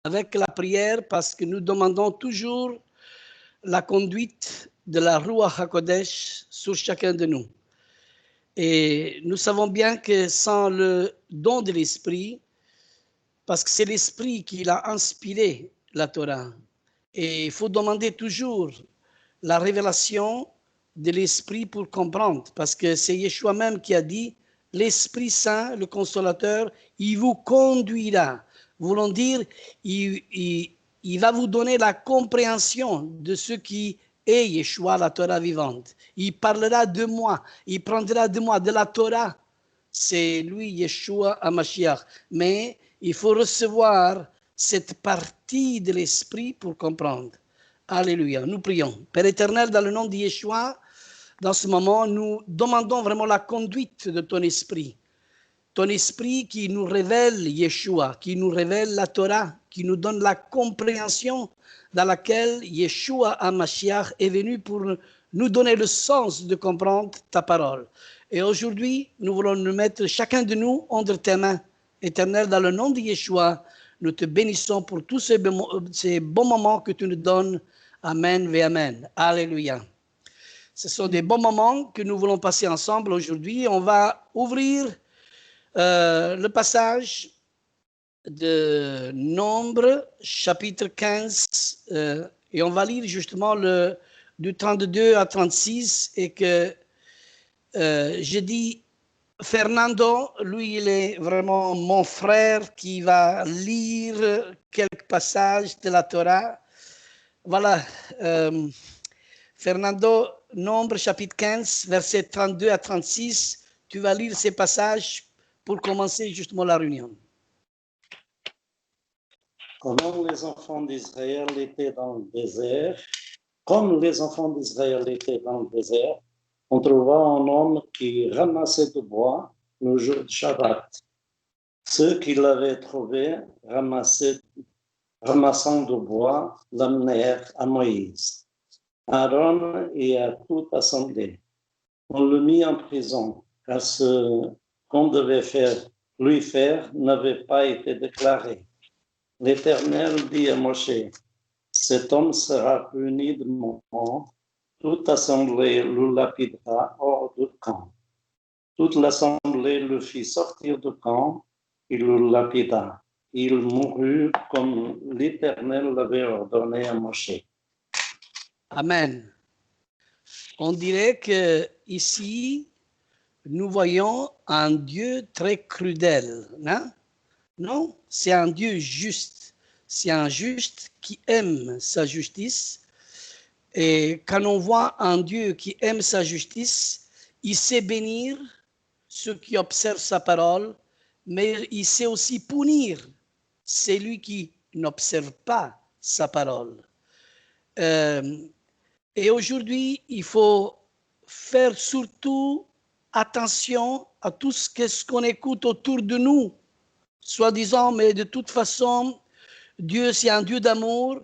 avec la prière parce que nous demandons toujours la conduite de la Ruach HaKodesh sur chacun de nous. Et nous savons bien que sans le don de l'Esprit, parce que c'est l'Esprit qui a inspiré la Torah, et il faut demander toujours la révélation de l'Esprit pour comprendre, parce que c'est Yeshua même qui a dit, l'Esprit Saint, le Consolateur, il vous conduira. Voulant dire, il va vous donner la compréhension de ce qui est Yeshua, la Torah vivante. Il parlera de moi, il prendra de moi, de la Torah. C'est lui, Yeshua HaMashiach. Mais il faut recevoir cette partie de l'Esprit pour comprendre. Alléluia. Nous prions. Père éternel, dans le nom de Yeshua, dans ce moment, nous demandons vraiment la conduite de ton Esprit. Ton Esprit qui nous révèle Yeshua, qui nous révèle la Torah, qui nous donne la compréhension dans laquelle Yeshua HaMashiach est venu pour nous donner le sens de comprendre ta parole. Et aujourd'hui, nous voulons nous mettre chacun de nous entre tes mains. Éternel, dans le nom de Yeshua, nous te bénissons pour tous ces bons moments que tu nous donnes. Amen et Amen. Alléluia. Ce sont des bons moments que nous voulons passer ensemble aujourd'hui. On va ouvrir le passage de Nombre, chapitre 15, et on va lire justement du 32 à 36, et que je dis, Fernando, lui, il est vraiment mon frère qui va lire quelques passages de la Torah. Voilà, Fernando, Nombre, chapitre 15, versets 32 à 36, tu vas lire ces passages pour commencer justement la réunion. Comme les enfants d'Israël étaient dans le désert, on trouva un homme qui ramassait du bois le jour de Shabbat. Ceux qui l'avaient trouvé ramassant du bois l'amenèrent à Moïse, Aaron et à toute l'assemblée. On le mit en prison, car ce qu'on devait lui faire n'avait pas été déclaré. L'Éternel dit à Moshe, cet homme sera puni de mort, toute l'assemblée le lapidera hors du camp. Toute l'assemblée le fit sortir du camp et le lapida. Il mourut comme l'Éternel l'avait ordonné à Moshe. Amen. On dirait que ici, nous voyons un Dieu très cruel, hein? Non, c'est un Dieu juste. C'est un juste qui aime sa justice. Et quand on voit un Dieu qui aime sa justice, il sait bénir ceux qui observent sa parole, mais il sait aussi punir celui qui n'observe pas sa parole. Et aujourd'hui, il faut faire surtout attention à tout ce qu'on écoute autour de nous, soi-disant, mais de toute façon, Dieu, c'est un Dieu d'amour,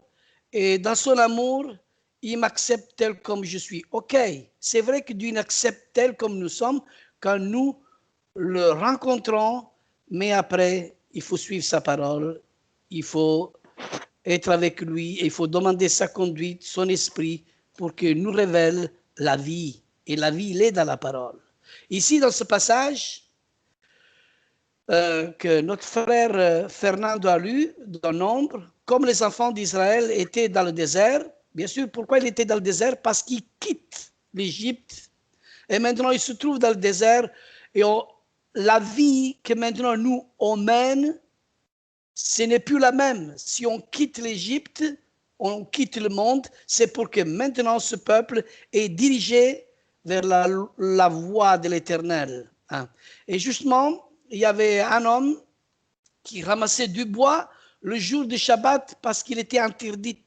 et dans son amour, il m'accepte tel comme je suis. Ok, c'est vrai que Dieu m'accepte tel comme nous sommes quand nous le rencontrons, mais après, il faut suivre sa parole, il faut être avec lui, et il faut demander sa conduite, son esprit, pour qu'il nous révèle la vie. Et la vie, il est dans la parole. Ici, dans ce passage que notre frère Fernando a lu, dans Nombre, comme les enfants d'Israël étaient dans le désert, bien sûr, pourquoi il était dans le désert? Parce qu'il quitte l'Égypte, et maintenant il se trouve dans le désert, et la vie que maintenant nous, on mène, ce n'est plus la même. Si on quitte l'Égypte, on quitte le monde, c'est pour que maintenant ce peuple est dirigé vers la voie de l'Éternel. Hein. Et justement, il y avait un homme qui ramassait du bois le jour du Shabbat parce qu'il était interdit.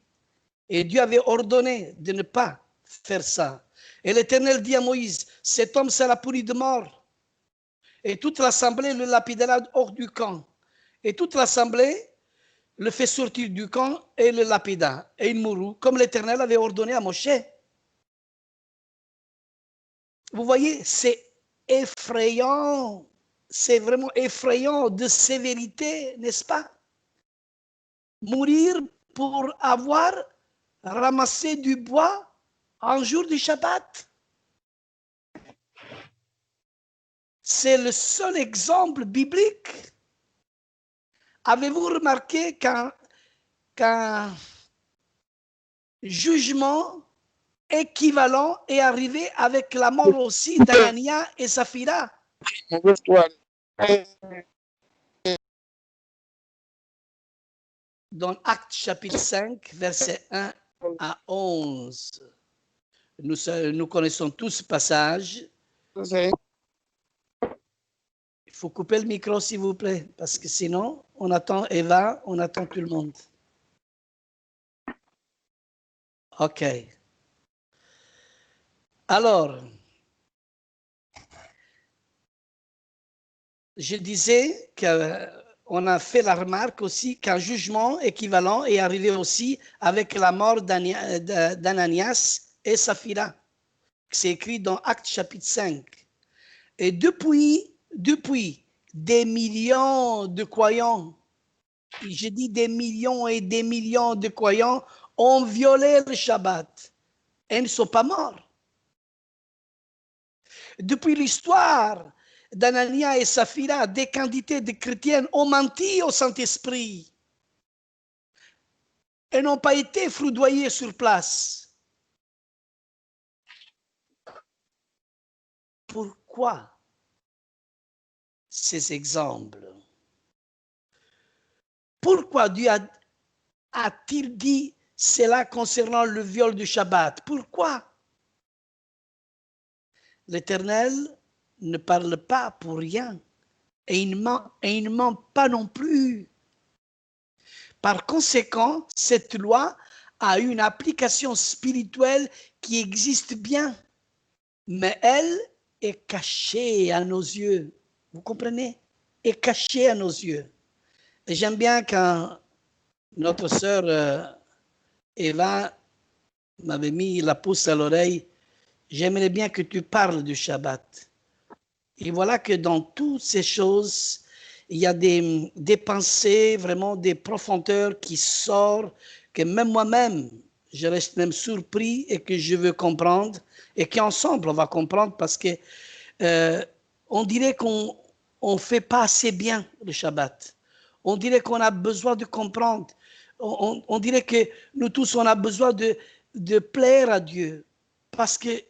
Et Dieu avait ordonné de ne pas faire ça. Et l'Éternel dit à Moïse, cet homme sera puni de mort. Et toute l'assemblée le lapidera hors du camp. Et toute l'assemblée le fait sortir du camp et le lapida. Et il mourut, comme l'Éternel avait ordonné à Moshe. Vous voyez, c'est effrayant. C'est vraiment effrayant de sévérité, n'est-ce pas? mourir pour avoir ramassé du bois un jour du Shabbat. C'est le seul exemple biblique. Avez-vous remarqué qu'un jugement équivalent est arrivé avec la mort aussi d'Anania et Saphira? Dans Actes chapitre 5, versets 1 à 11. Nous connaissons tous ce passage. Il faut couper le micro, s'il vous plaît, parce que sinon, on attend Eva, on attend tout le monde. OK. Alors, je disais qu'on a fait la remarque aussi qu'un jugement équivalent est arrivé aussi avec la mort d'Ananias et Saphira. C'est écrit dans Actes chapitre 5. Et depuis, des millions de croyants, j'ai dit des millions et des millions de croyants, ont violé le Shabbat et ne sont pas morts. Depuis l'histoire d'Anania et Saphira, des quantités de chrétiennes ont menti au Saint-Esprit et n'ont pas été foudroyés sur place. Pourquoi ces exemples? Pourquoi Dieu a-t-il dit cela concernant le viol du Shabbat? Pourquoi? L'Éternel ne parle pas pour rien et il ne ment pas non plus. Par conséquent, cette loi a une application spirituelle qui existe bien, mais elle est cachée à nos yeux. Vous comprenez? Est cachée à nos yeux. Et j'aime bien quand notre sœur Eva m'avait mis la pouce à l'oreille. J'aimerais bien que tu parles du Shabbat. Et voilà que dans toutes ces choses, il y a des pensées, vraiment des profondeurs qui sortent, que même moi-même, je reste même surpris et que je veux comprendre, et qu'ensemble, on va comprendre parce que on dirait qu'on ne fait pas assez bien le Shabbat. On dirait qu'on a besoin de comprendre. On dirait que nous tous, on a besoin de plaire à Dieu. Parce que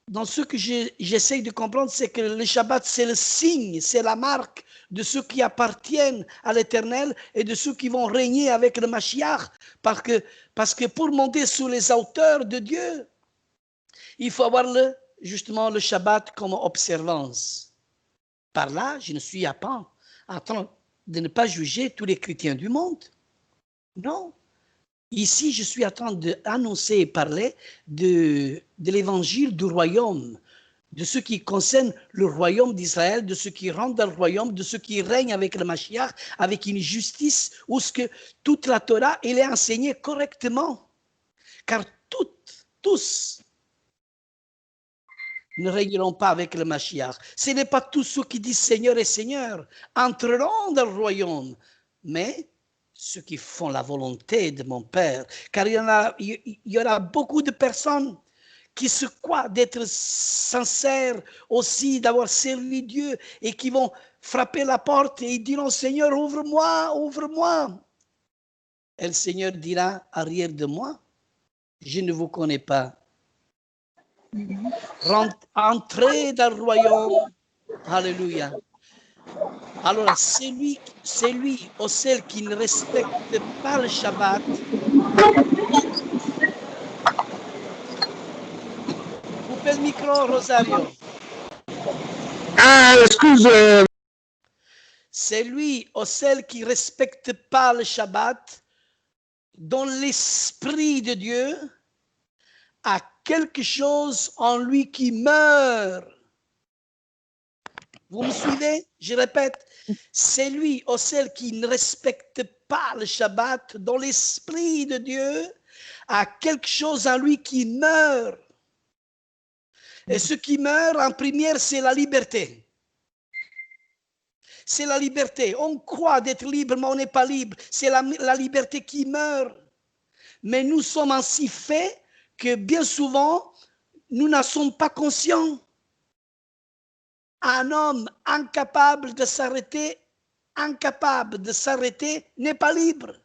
dans ce que j'essaye de comprendre, c'est que le Shabbat, c'est le signe, c'est la marque de ceux qui appartiennent à l'Éternel et de ceux qui vont régner avec le Mashiach. Parce que pour monter sous les hauteurs de Dieu, il faut avoir justement le Shabbat comme observance. Par là, je ne suis pas en train de ne pas juger tous les chrétiens du monde. Non. Ici, je suis en train d'annoncer et parler de l'évangile du royaume, de ce qui concerne le royaume d'Israël, de ce qui rentre dans le royaume, de ce qui règne avec le Mashiach, avec une justice où toute la Torah, elle est enseignée correctement. Car tous ne régneront pas avec le Mashiach. Ce n'est pas tous ceux qui disent Seigneur et Seigneur entreront dans le royaume, mais ceux qui font la volonté de mon Père. Car il y aura beaucoup de personnes qui se croient d'être sincères aussi, d'avoir servi Dieu et qui vont frapper la porte et ils diront Seigneur, ouvre-moi, ouvre-moi. Et le Seigneur dira arrière de moi, je ne vous connais pas. Entrez dans le royaume. Alléluia. Alors, celui ou celle qui ne respecte pas le Shabbat, coupez le micro, Rosario. Ah, excuse. Celui ou celle qui ne respecte pas le Shabbat, dont l'Esprit de Dieu a quelque chose en lui qui meurt. Vous me suivez? Je répète, c'est lui ou celle qui ne respecte pas le Shabbat, dont l'Esprit de Dieu a quelque chose en lui qui meurt. Et ce qui meurt en première, c'est la liberté. c'est la liberté. On croit d'être libre, mais on n'est pas libre. C'est la liberté qui meurt. Mais nous sommes ainsi faits que bien souvent, nous n'en sommes pas conscients. Un homme incapable de s'arrêter n'est pas libre.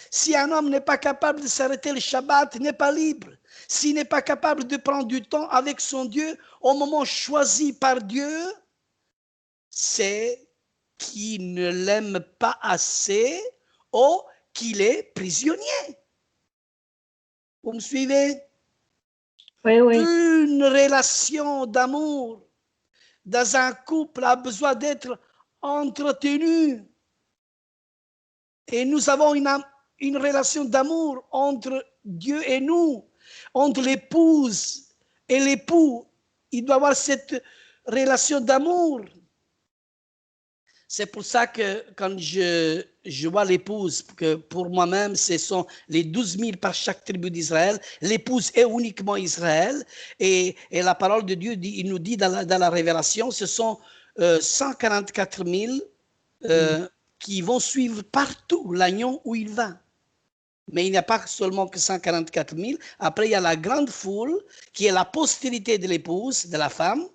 Si un homme n'est pas capable de s'arrêter le Shabbat, n'est pas libre. S'il n'est pas capable de prendre du temps avec son Dieu au moment choisi par Dieu, c'est qu'il ne l'aime pas assez ou qu'il est prisonnier. Vous me suivez? Oui, oui. Une relation d'amour dans un couple a besoin d'être entretenue. Et nous avons une relation d'amour entre Dieu et nous, entre l'épouse et l'époux. Il doit y avoir cette relation d'amour. C'est pour ça que quand je vois l'épouse, que pour moi-même, ce sont les 12 000 par chaque tribu d'Israël, l'épouse est uniquement Israël, et la parole de Dieu, il nous dit dans la Révélation, ce sont 144 000 qui vont suivre partout l'agneau où il va. Mais il n'y a pas seulement que 144 000. Après, il y a la grande foule qui est la postérité de l'épouse, de la femme,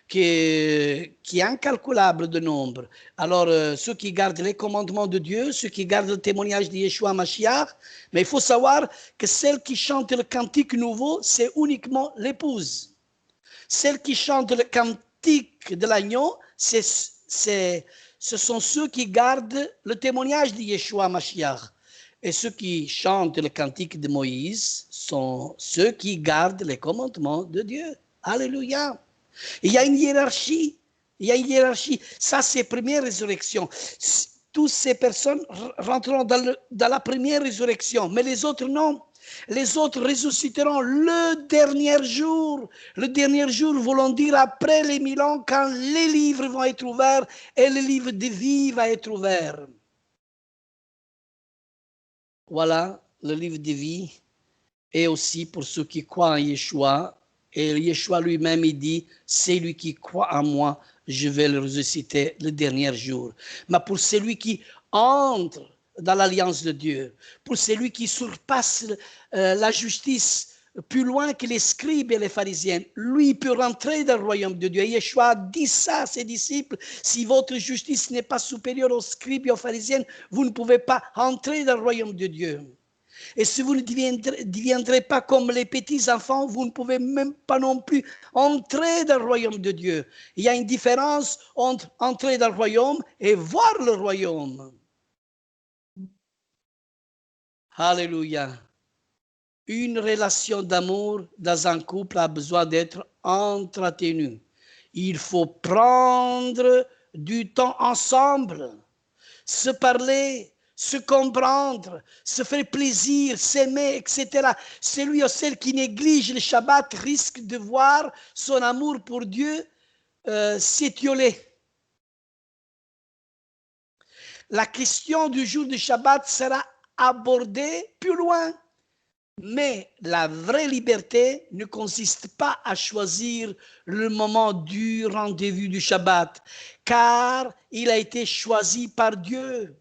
qui est incalculable de nombre. Alors, ceux qui gardent les commandements de Dieu, ceux qui gardent le témoignage de Yeshua Mashiach, mais il faut savoir que celle qui chante le cantique nouveau, c'est uniquement l'épouse. Celle qui chante le cantique de l'agneau, ce sont ceux qui gardent le témoignage de Yeshua Mashiach. Et ceux qui chantent le cantique de Moïse sont ceux qui gardent les commandements de Dieu. Alléluia. Il y a une hiérarchie. Il y a une hiérarchie. Ça, c'est la première résurrection. Toutes ces personnes rentreront dans la première résurrection, mais les autres, non. Les autres ressusciteront le dernier jour. Le dernier jour, voulant dire après les 1000 ans, quand les livres vont être ouverts et le livre de vie va être ouvert. Voilà le livre de vie. Et aussi pour ceux qui croient en Yeshua. Et Yeshua lui-même, il dit, c'est lui qui croit en moi, je vais le ressusciter le dernier jour. Mais pour celui qui entre dans l'alliance de Dieu, pour celui qui surpasse la justice plus loin que les scribes et les pharisiens, lui peut rentrer dans le royaume de Dieu. Et Yeshua dit ça à ses disciples, si votre justice n'est pas supérieure aux scribes et aux pharisiens, vous ne pouvez pas entrer dans le royaume de Dieu. Et si vous ne deviendrez pas comme les petits enfants, vous ne pouvez même pas non plus entrer dans le royaume de Dieu. Il y a une différence entre entrer dans le royaume et voir le royaume. Alléluia. Une relation d'amour dans un couple a besoin d'être entretenue. Il faut prendre du temps ensemble, se parler, se comprendre, se faire plaisir, s'aimer, etc. Celui ou celle qui néglige le Shabbat risque de voir son amour pour Dieu s'étioler. La question du jour du Shabbat sera abordée plus loin. Mais la vraie liberté ne consiste pas à choisir le moment du rendez-vous du Shabbat, car il a été choisi par Dieu.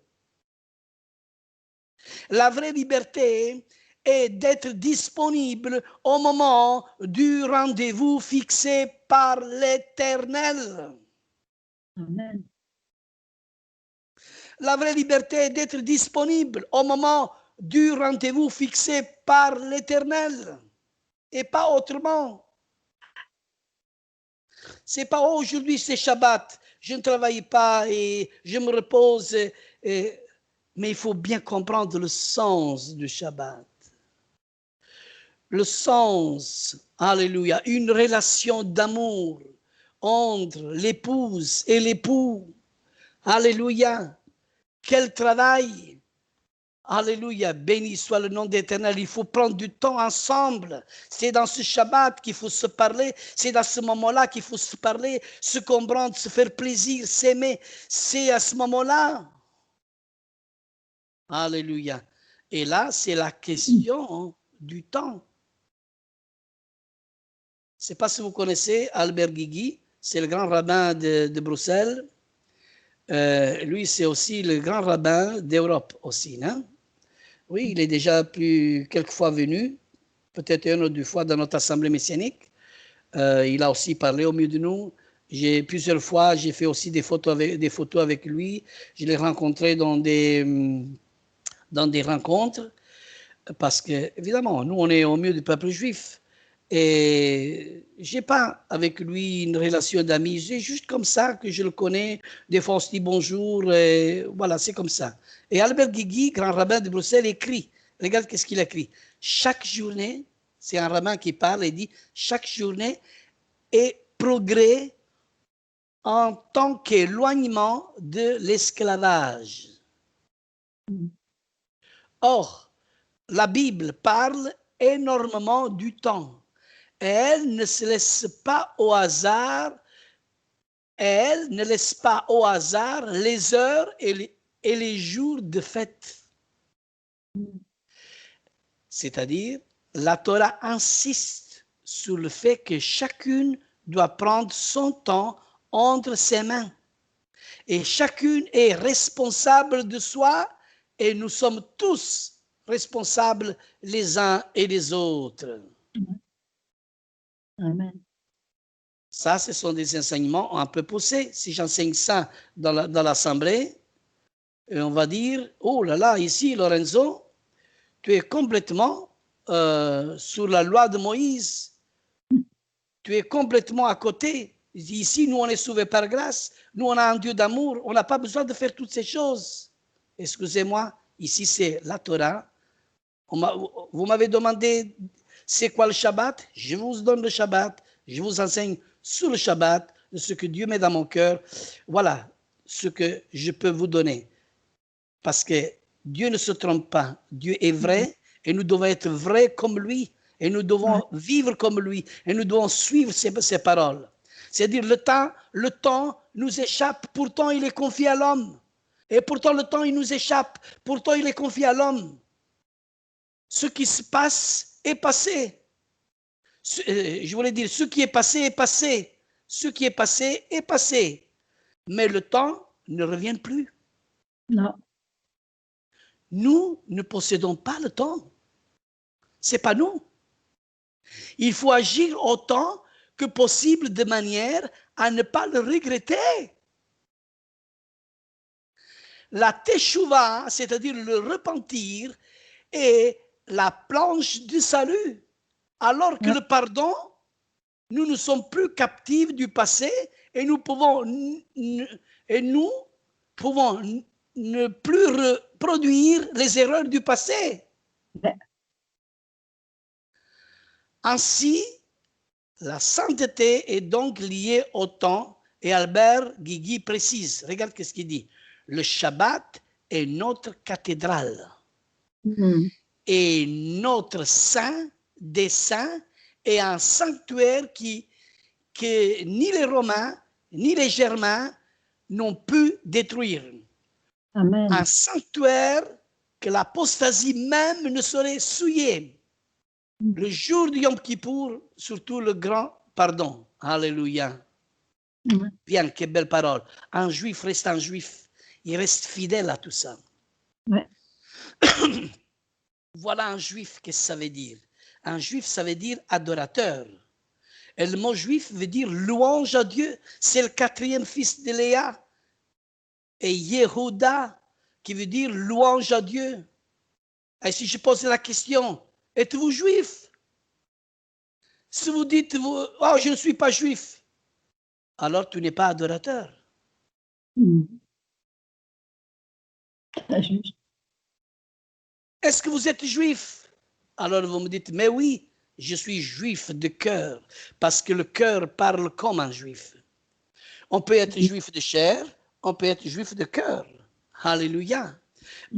La vraie liberté est d'être disponible au moment du rendez-vous fixé par l'Éternel. Amen. La vraie liberté est d'être disponible au moment du rendez-vous fixé par l'Éternel et pas autrement. C'est pas aujourd'hui c'est Shabbat, je ne travaille pas et je me repose, mais il faut bien comprendre le sens du Shabbat. Le sens, alléluia, une relation d'amour entre l'épouse et l'époux. Alléluia, quel travail. Alléluia, béni soit le nom d'Éternel. Il faut prendre du temps ensemble. C'est dans ce Shabbat qu'il faut se parler. C'est dans ce moment-là qu'il faut se parler, se comprendre, se faire plaisir, s'aimer. C'est à ce moment-là. Alléluia. Et là, c'est la question du temps. Je ne sais pas si vous connaissez Albert Guigui. C'est le grand rabbin de Bruxelles. Lui, c'est aussi le grand rabbin d'Europe aussi, non? Oui, il est déjà quelquefois venu, peut-être une ou deux fois dans notre assemblée messianique. Il a aussi parlé au milieu de nous. Plusieurs fois, j'ai fait aussi des photos avec lui. Je l'ai rencontré dans des rencontres parce que, évidemment, nous, on est au milieu du peuple juif. Et je n'ai pas avec lui une relation d'amis. C'est juste comme ça que je le connais. Des fois, on se dit bonjour. Et voilà, c'est comme ça. Et Albert Guigui, grand rabbin de Bruxelles, écrit. Regarde qu'est-ce qu'il écrit. Chaque journée, c'est un rabbin qui parle et dit, chaque journée est progrès en tant qu'éloignement de l'esclavage. Or, la Bible parle énormément du temps. Et elle ne se laisse pas au hasard, elle ne laisse pas au hasard les heures et les jours de fête. C'est-à-dire, la Torah insiste sur le fait que chacune doit prendre son temps entre ses mains. Et chacune est responsable de soi et nous sommes tous responsables les uns et les autres. Amen. Ça, ce sont des enseignements un peu poussés. Si j'enseigne ça dans l'assemblée, on va dire, oh là là, ici, Lorenzo, tu es complètement sous la loi de Moïse. Tu es complètement à côté. Ici, nous, on est sauvés par grâce. Nous, on a un Dieu d'amour. On n'a pas besoin de faire toutes ces choses. Excusez-moi, ici, c'est la Torah. Vous m'avez demandé, c'est quoi le Shabbat? Je vous donne le Shabbat. Je vous enseigne sur le Shabbat, ce que Dieu met dans mon cœur. Voilà ce que je peux vous donner. Parce que Dieu ne se trompe pas. Dieu est vrai et nous devons être vrais comme lui. Et nous devons vivre comme lui. Et nous devons suivre ses paroles. C'est-à-dire le temps nous échappe. Pourtant, il est confié à l'homme. Et pourtant, le temps, il nous échappe. Pourtant, il est confié à l'homme. Ce qui se passe est passé. Je voulais dire, ce qui est passé est passé. Ce qui est passé est passé. Mais le temps ne revient plus. Non. Nous ne possédons pas le temps. Ce n'est pas nous. Il faut agir autant que possible de manière à ne pas le regretter. La teshuva, c'est-à-dire le repentir, est la planche du salut. Alors que le pardon, nous ne sommes plus captifs du passé et nous pouvons ne plus reproduire les erreurs du passé. Ainsi, la sainteté est donc liée au temps et Albert Guigui précise, regarde ce qu'il dit, le Shabbat est notre cathédrale et notre saint des saints est un sanctuaire que ni les Romains ni les Germains n'ont pu détruire. Amen. Un sanctuaire que l'apostasie même ne saurait souiller. Le jour du Yom Kippour, surtout le grand pardon. Alléluia. Bien, quelle belle parole. Un juif reste un juif. Il reste fidèle à tout ça. Ouais. Voilà un juif, qu'est-ce que ça veut dire? Un juif, ça veut dire adorateur. Et le mot juif veut dire louange à Dieu. C'est le quatrième fils de Léa. Et Yehuda, qui veut dire louange à Dieu. Et si je pose la question, êtes-vous juif? Si vous dites, oh, je ne suis pas juif, alors tu n'es pas adorateur. Est-ce que vous êtes juif? Alors vous me dites, mais oui, je suis juif de cœur, parce que le cœur parle comme un juif. On peut être juif de chair, on peut être juif de cœur. Alléluia.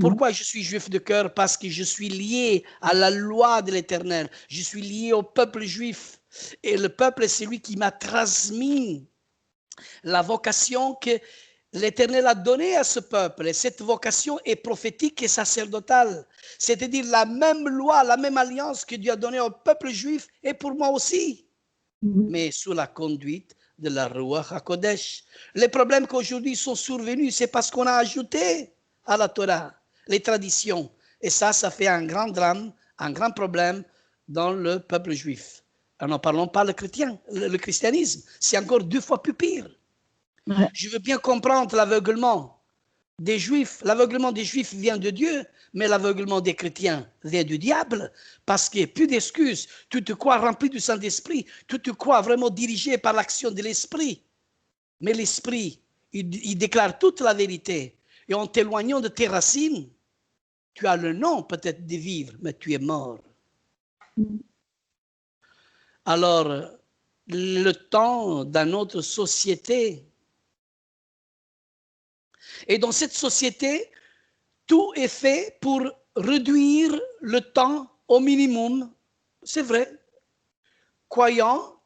Pourquoi je suis juif de cœur? Parce que je suis lié à la loi de l'Éternel. Je suis lié au peuple juif. Et le peuple, c'est lui qui m'a transmis la vocation que l'Éternel a donnée à ce peuple. Et cette vocation est prophétique et sacerdotale. C'est-à-dire la même loi, la même alliance que Dieu a donnée au peuple juif et pour moi aussi. Mais sous la conduite de la Ruach HaKodesh. Les problèmes qu'aujourd'hui sont survenus, c'est parce qu'on a ajouté à la Torah les traditions. Et ça fait un grand drame, un grand problème dans le peuple juif. Alors, n'en parlons pas le christianisme. C'est encore 2 fois plus pire. Ouais. Je veux bien comprendre l'aveuglement des Juifs. L'aveuglement des Juifs vient de Dieu, mais l'aveuglement des chrétiens vient du diable, parce qu'il n'y a plus d'excuses. Tu te crois rempli du Saint-Esprit, tu te crois vraiment dirigé par l'action de l'Esprit. Mais l'Esprit, il déclare toute la vérité. Et en t'éloignant de tes racines, tu as le nom peut-être de vivre, mais tu es mort. Alors, le temps dans notre société, et dans cette société, tout est fait pour réduire le temps au minimum. C'est vrai. Croyant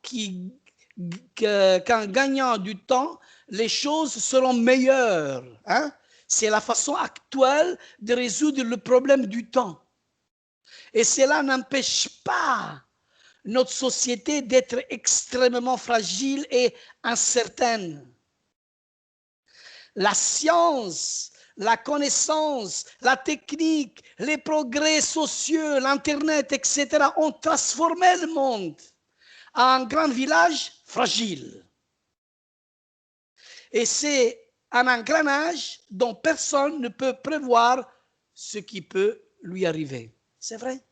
qu'en gagnant du temps, les choses seront meilleures. Hein? C'est la façon actuelle de résoudre le problème du temps. Et cela n'empêche pas notre société d'être extrêmement fragile et incertaine. La science, la connaissance, la technique, les progrès sociaux, l'Internet, etc. ont transformé le monde en un grand village fragile. Et c'est un engrenage dont personne ne peut prévoir ce qui peut lui arriver. C'est vrai.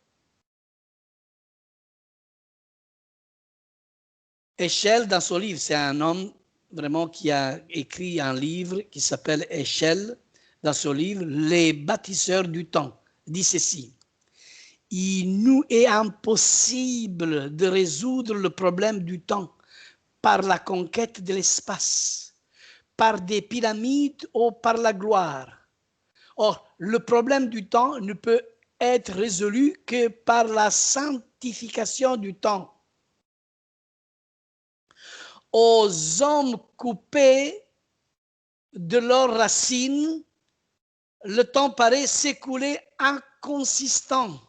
Échelle, dans son livre, c'est un homme vraiment qui a écrit un livre qui s'appelle Échelle, dans son livre, Les bâtisseurs du temps, dit ceci. Il nous est impossible de résoudre le problème du temps par la conquête de l'espace, par des pyramides ou par la gloire. Or, le problème du temps ne peut être résolu que par la sanctification du temps. Aux hommes coupés de leurs racines, le temps paraît s'écouler inconsistant.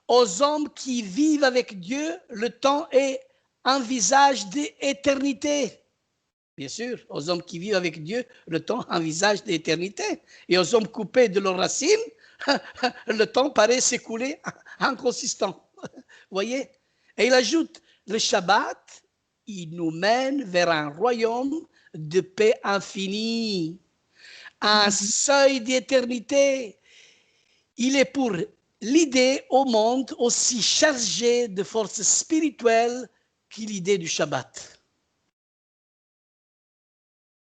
Aux hommes qui vivent avec Dieu, le temps est un visage d'éternité. Bien sûr, aux hommes qui vivent avec Dieu, le temps est un visage d'éternité. Et aux hommes coupés de leurs racines, le temps paraît s'écouler inconsistant. Vous voyez? Et il ajoute, le Shabbat, il nous mène vers un royaume de paix infinie, un seuil d'éternité. Il est pour l'idée au monde aussi chargée de force spirituelle que l'idée du Shabbat.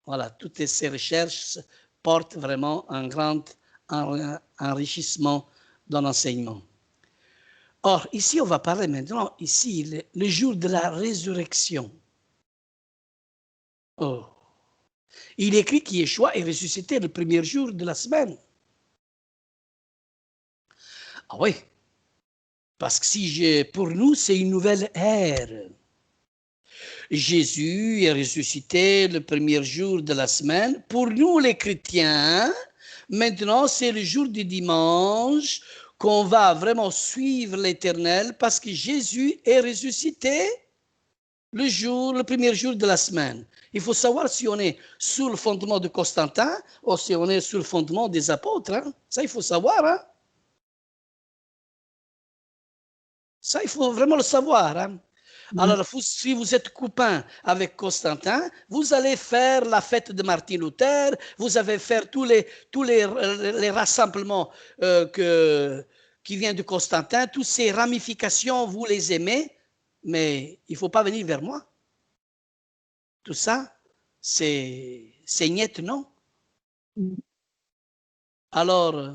Voilà, toutes ces recherches portent vraiment un grand enrichissement dans l'enseignement. Or, ici, on va parler maintenant, ici, le jour de la résurrection. Oh. Il écrit qu'Yeshua est ressuscité le premier jour de la semaine. Ah oui, parce que pour nous, c'est une nouvelle ère. Jésus est ressuscité le premier jour de la semaine. Pour nous, les chrétiens, maintenant, c'est le jour du dimanche qu'on va vraiment suivre l'Éternel parce que Jésus est ressuscité le premier jour de la semaine. Il faut savoir si on est sous le fondement de Constantin ou si on est sous le fondement des apôtres. Hein? Ça, il faut savoir. Hein? Ça, il faut vraiment le savoir. Hein? Alors, si vous êtes copain avec Constantin, vous allez faire la fête de Martin Luther, vous allez faire tous les rassemblements qui viennent de Constantin, toutes ces ramifications, vous les aimez, mais il ne faut pas venir vers moi. Tout ça, c'est niet, non? Alors,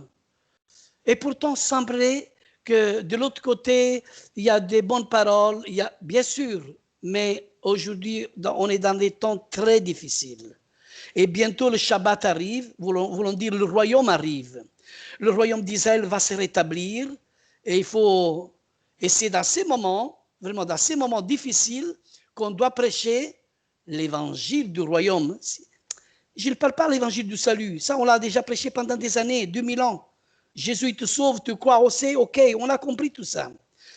et pourtant, semblerait que de l'autre côté, il y a des bonnes paroles, il y a, bien sûr, mais aujourd'hui, on est dans des temps très difficiles. Et bientôt, le Shabbat arrive, voulons dire le royaume arrive. Le royaume d'Israël va se rétablir et et c'est dans ces moments, vraiment dans ces moments difficiles, qu'on doit prêcher l'évangile du royaume. Je ne parle pas de l'évangile du salut, ça on l'a déjà prêché pendant des années, 2000 ans. Jésus il te sauve, tu crois, ok, on a compris tout ça.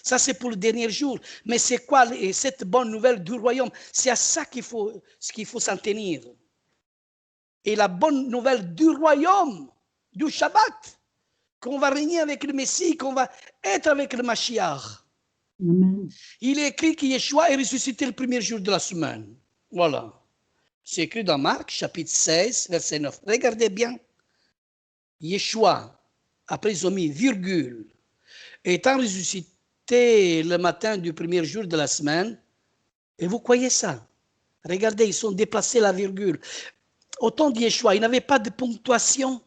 Ça, c'est pour le dernier jour. Mais c'est quoi cette bonne nouvelle du royaume? C'est à ça qu'il faut s'en tenir. Et la bonne nouvelle du royaume, du Shabbat, qu'on va régner avec le Messie, qu'on va être avec le Mashiach. Amen. Il est écrit que Yeshua est ressuscité le premier jour de la semaine. Voilà. C'est écrit dans Marc, chapitre 16, verset 9. Regardez bien. Yeshua, après ils ont mis virgule, étant ressuscité le matin du premier jour de la semaine, et vous croyez ça? Regardez, ils ont déplacé la virgule. Au temps de Yeshua, il n'y avait pas de ponctuation,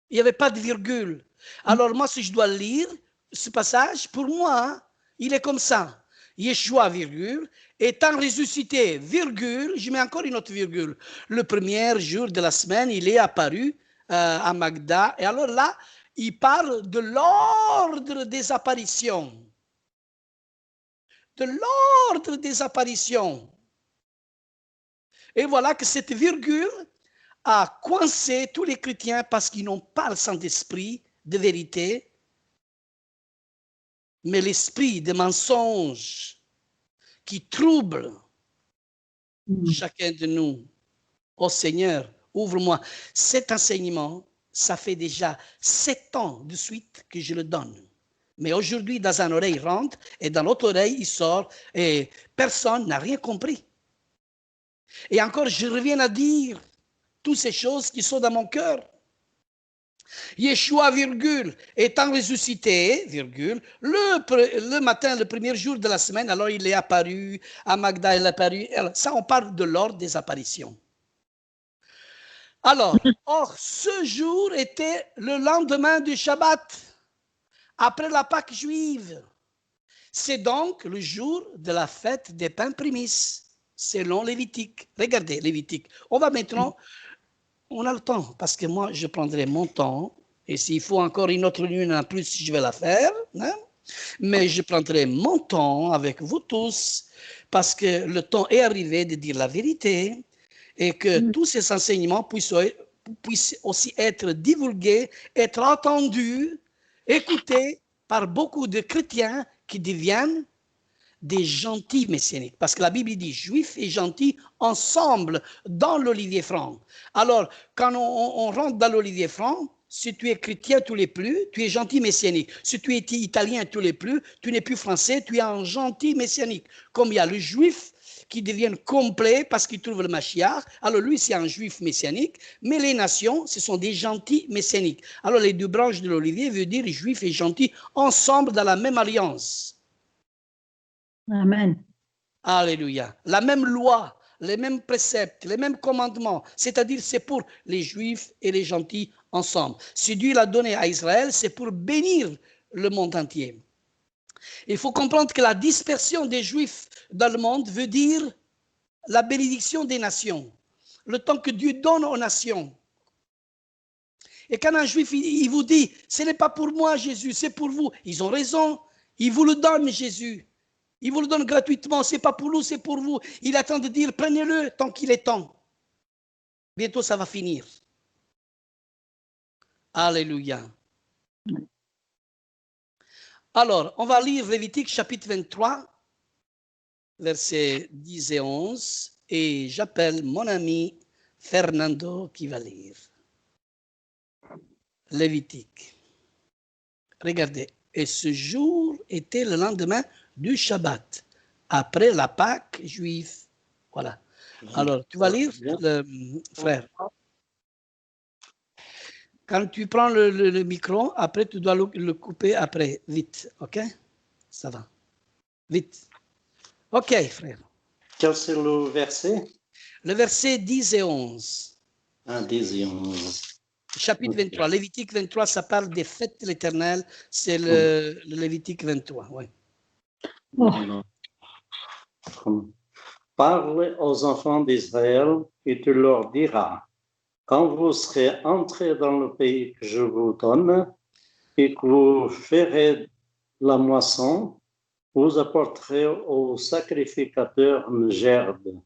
il n'y avait pas de virgule. Alors moi, si je dois lire ce passage, pour moi, il est comme ça. Yeshua, virgule, étant ressuscité, virgule, je mets encore une autre virgule. Le premier jour de la semaine, il est apparu à Magda. Et alors là, il parle de l'ordre des apparitions. De l'ordre des apparitions. Et voilà que cette virgule a coincé tous les chrétiens parce qu'ils n'ont pas le Saint-Esprit de vérité, mais l'esprit de mensonge qui trouble chacun de nous. Oh Seigneur, ouvre-moi. Cet enseignement, ça fait déjà 7 ans de suite que je le donne. Mais aujourd'hui, dans une oreille, il rentre et dans l'autre oreille, il sort et personne n'a rien compris. Et encore, je reviens à dire toutes ces choses qui sont dans mon cœur. Yeshua, virgule, étant ressuscité, virgule, le matin, le premier jour de la semaine, alors il est apparu, à Magda, il est apparu. Ça, on parle de l'ordre des apparitions. Alors, or, ce jour était le lendemain du Shabbat, après la Pâque juive. C'est donc le jour de la fête des pains prémices, selon Lévitique. Regardez, Lévitique. On va maintenant, on a le temps, parce que moi, je prendrai mon temps, et s'il faut encore une autre lune en plus, je vais la faire, hein? Mais je prendrai mon temps avec vous tous, parce que le temps est arrivé de dire la vérité, et que tous ces enseignements puissent aussi être divulgués, être entendus, écoutés par beaucoup de chrétiens qui deviennent des gentils messianiques. Parce que la Bible dit juifs et gentils ensemble dans l'olivier franc. Alors, quand on rentre dans l'olivier franc, si tu es chrétien tous les plus, tu es gentil messianique. Si tu es italien tous les plus, tu n'es plus français, tu es un gentil messianique. Comme il y a le juif qui devient complet parce qu'il trouve le Mashiach, alors lui c'est un juif messianique, mais les nations, ce sont des gentils messianiques. Alors les deux branches de l'olivier veut dire juif et gentil ensemble dans la même alliance. Amen. Alléluia. La même loi, les mêmes préceptes, les mêmes commandements, c'est-à-dire c'est pour les juifs et les gentils ensemble. Si Dieu l'a donné à Israël, c'est pour bénir le monde entier. Il faut comprendre que la dispersion des juifs dans le monde veut dire la bénédiction des nations, le temps que Dieu donne aux nations. Et quand un juif, il vous dit, ce n'est pas pour moi Jésus, c'est pour vous, ils ont raison, il vous le donne Jésus. Il vous le donne gratuitement, ce n'est pas pour nous, c'est pour vous. Il attend de dire, prenez-le tant qu'il est temps. Bientôt, ça va finir. Alléluia. Alors, on va lire Lévitique chapitre 23, versets 10 et 11, et j'appelle mon ami Fernando qui va lire. Lévitique. Regardez, et ce jour était le lendemain du Shabbat, après la Pâque juive. Voilà. Alors, tu vas lire, frère. Quand tu prends le micro, après, tu dois le couper après, vite, ok? Ça va. Vite. Ok, frère. Quel c'est le verset? Le verset 10 et 11. 10 et 11. Chapitre 23. Lévitique 23, ça parle des fêtes de l'Éternel. C'est le Lévitique 23, oui. Oh. Parle aux enfants d'Israël et tu leur diras, quand vous serez entrés dans le pays que je vous donne et que vous ferez la moisson, vous apporterez au sacrificateur une gerbe,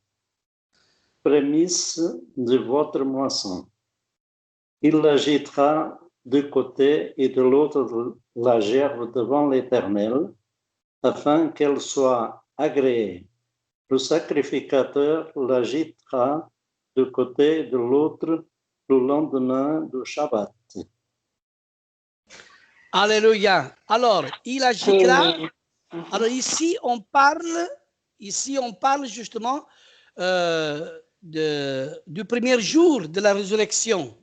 prémisse de votre moisson. Il l'agitera de côté et de l'autre de la gerbe devant l'Éternel, afin qu'elle soit agréée. Le sacrificateur l'agitera de côté et de l'autre le lendemain du Shabbat. Alléluia. Alors, il agitera. Amen. Alors ici, on parle justement du premier jour de la résurrection.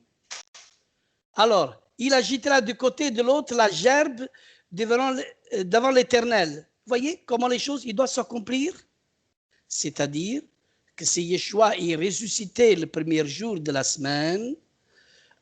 Alors, il agitera du côté de l'autre la gerbe devant l'Éternel. Vous voyez comment les choses doivent s'accomplir? C'est-à-dire que si Yeshua est ressuscité le premier jour de la semaine,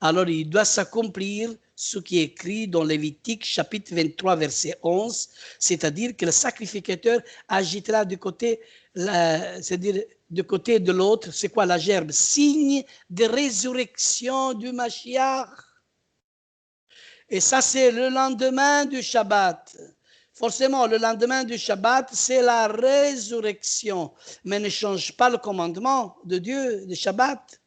alors il doit s'accomplir ce qui est écrit dans Lévitique chapitre 23 verset 11, c'est-à-dire que le sacrificateur agitera du côté, c'est-à-dire du côté de l'autre, c'est quoi la gerbe? Signe de résurrection du Mashiach. Et ça, c'est le lendemain du Shabbat. Forcément, le lendemain du Shabbat, c'est la résurrection. Mais ne change pas le commandement de Dieu, de Shabbat.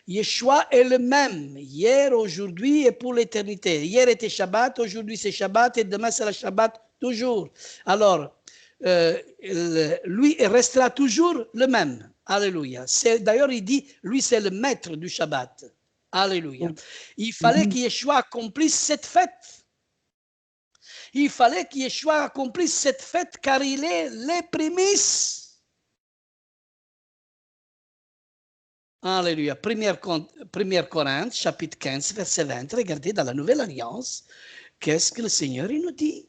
Yeshua est le même, hier, aujourd'hui et pour l'éternité. Hier était Shabbat, aujourd'hui c'est Shabbat et demain c'est le Shabbat toujours. Alors, lui restera toujours le même. Alléluia. D'ailleurs, il dit, lui c'est le maître du Shabbat. Alléluia. Il fallait que Yeshua accomplisse cette fête. Il fallait que Yeshua accomplisse cette fête car il est les prémices. Alléluia. 1 Corinthiens, chapitre 15, verset 20. Regardez dans la Nouvelle Alliance, qu'est-ce que le Seigneur il nous dit.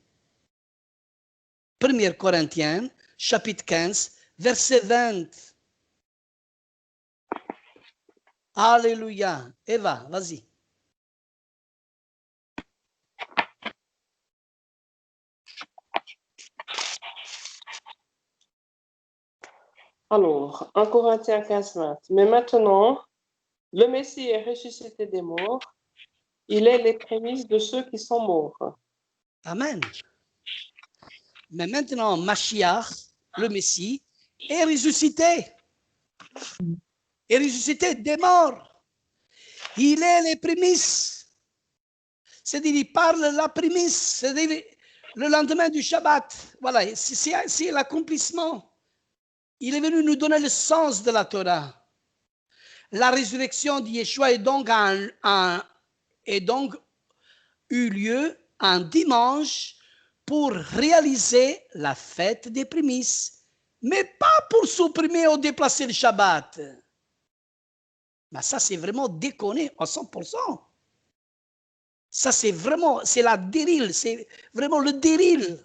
1 Corinthiens, chapitre 15, verset 20. Alléluia. Eva, vas-y. Alors, en Corinthiens 15, 20. Mais maintenant, le Messie est ressuscité des morts. Il est les prémices de ceux qui sont morts. Amen. Mais maintenant, Mashiach, le Messie, est ressuscité. Est ressuscité des morts. Il est les prémices. C'est-à-dire, il parle la prémisse. C'est-à-dire, le lendemain du Shabbat. Voilà, c'est l'accomplissement. Il est venu nous donner le sens de la Torah. La résurrection de Yeshua est donc eu lieu un dimanche pour réaliser la fête des prémices, mais pas pour supprimer ou déplacer le Shabbat. Mais ça, c'est vraiment déconné à 100%. Ça, c'est la dérive, c'est vraiment le dérive.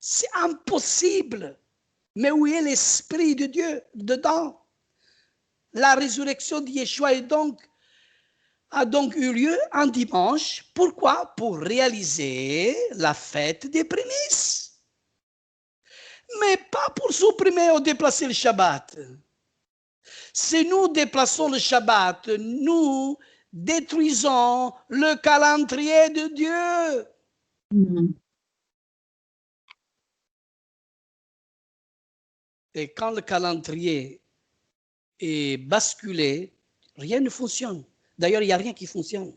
C'est impossible. Mais où est l'Esprit de Dieu dedans? La résurrection de Yeshua a donc eu lieu un dimanche. Pourquoi? Pour réaliser la fête des prémices. Mais pas pour supprimer ou déplacer le Shabbat. Si nous déplaçons le Shabbat, nous détruisons le calendrier de Dieu. Et quand le calendrier est basculé, rien ne fonctionne. D'ailleurs, il n'y a rien qui fonctionne.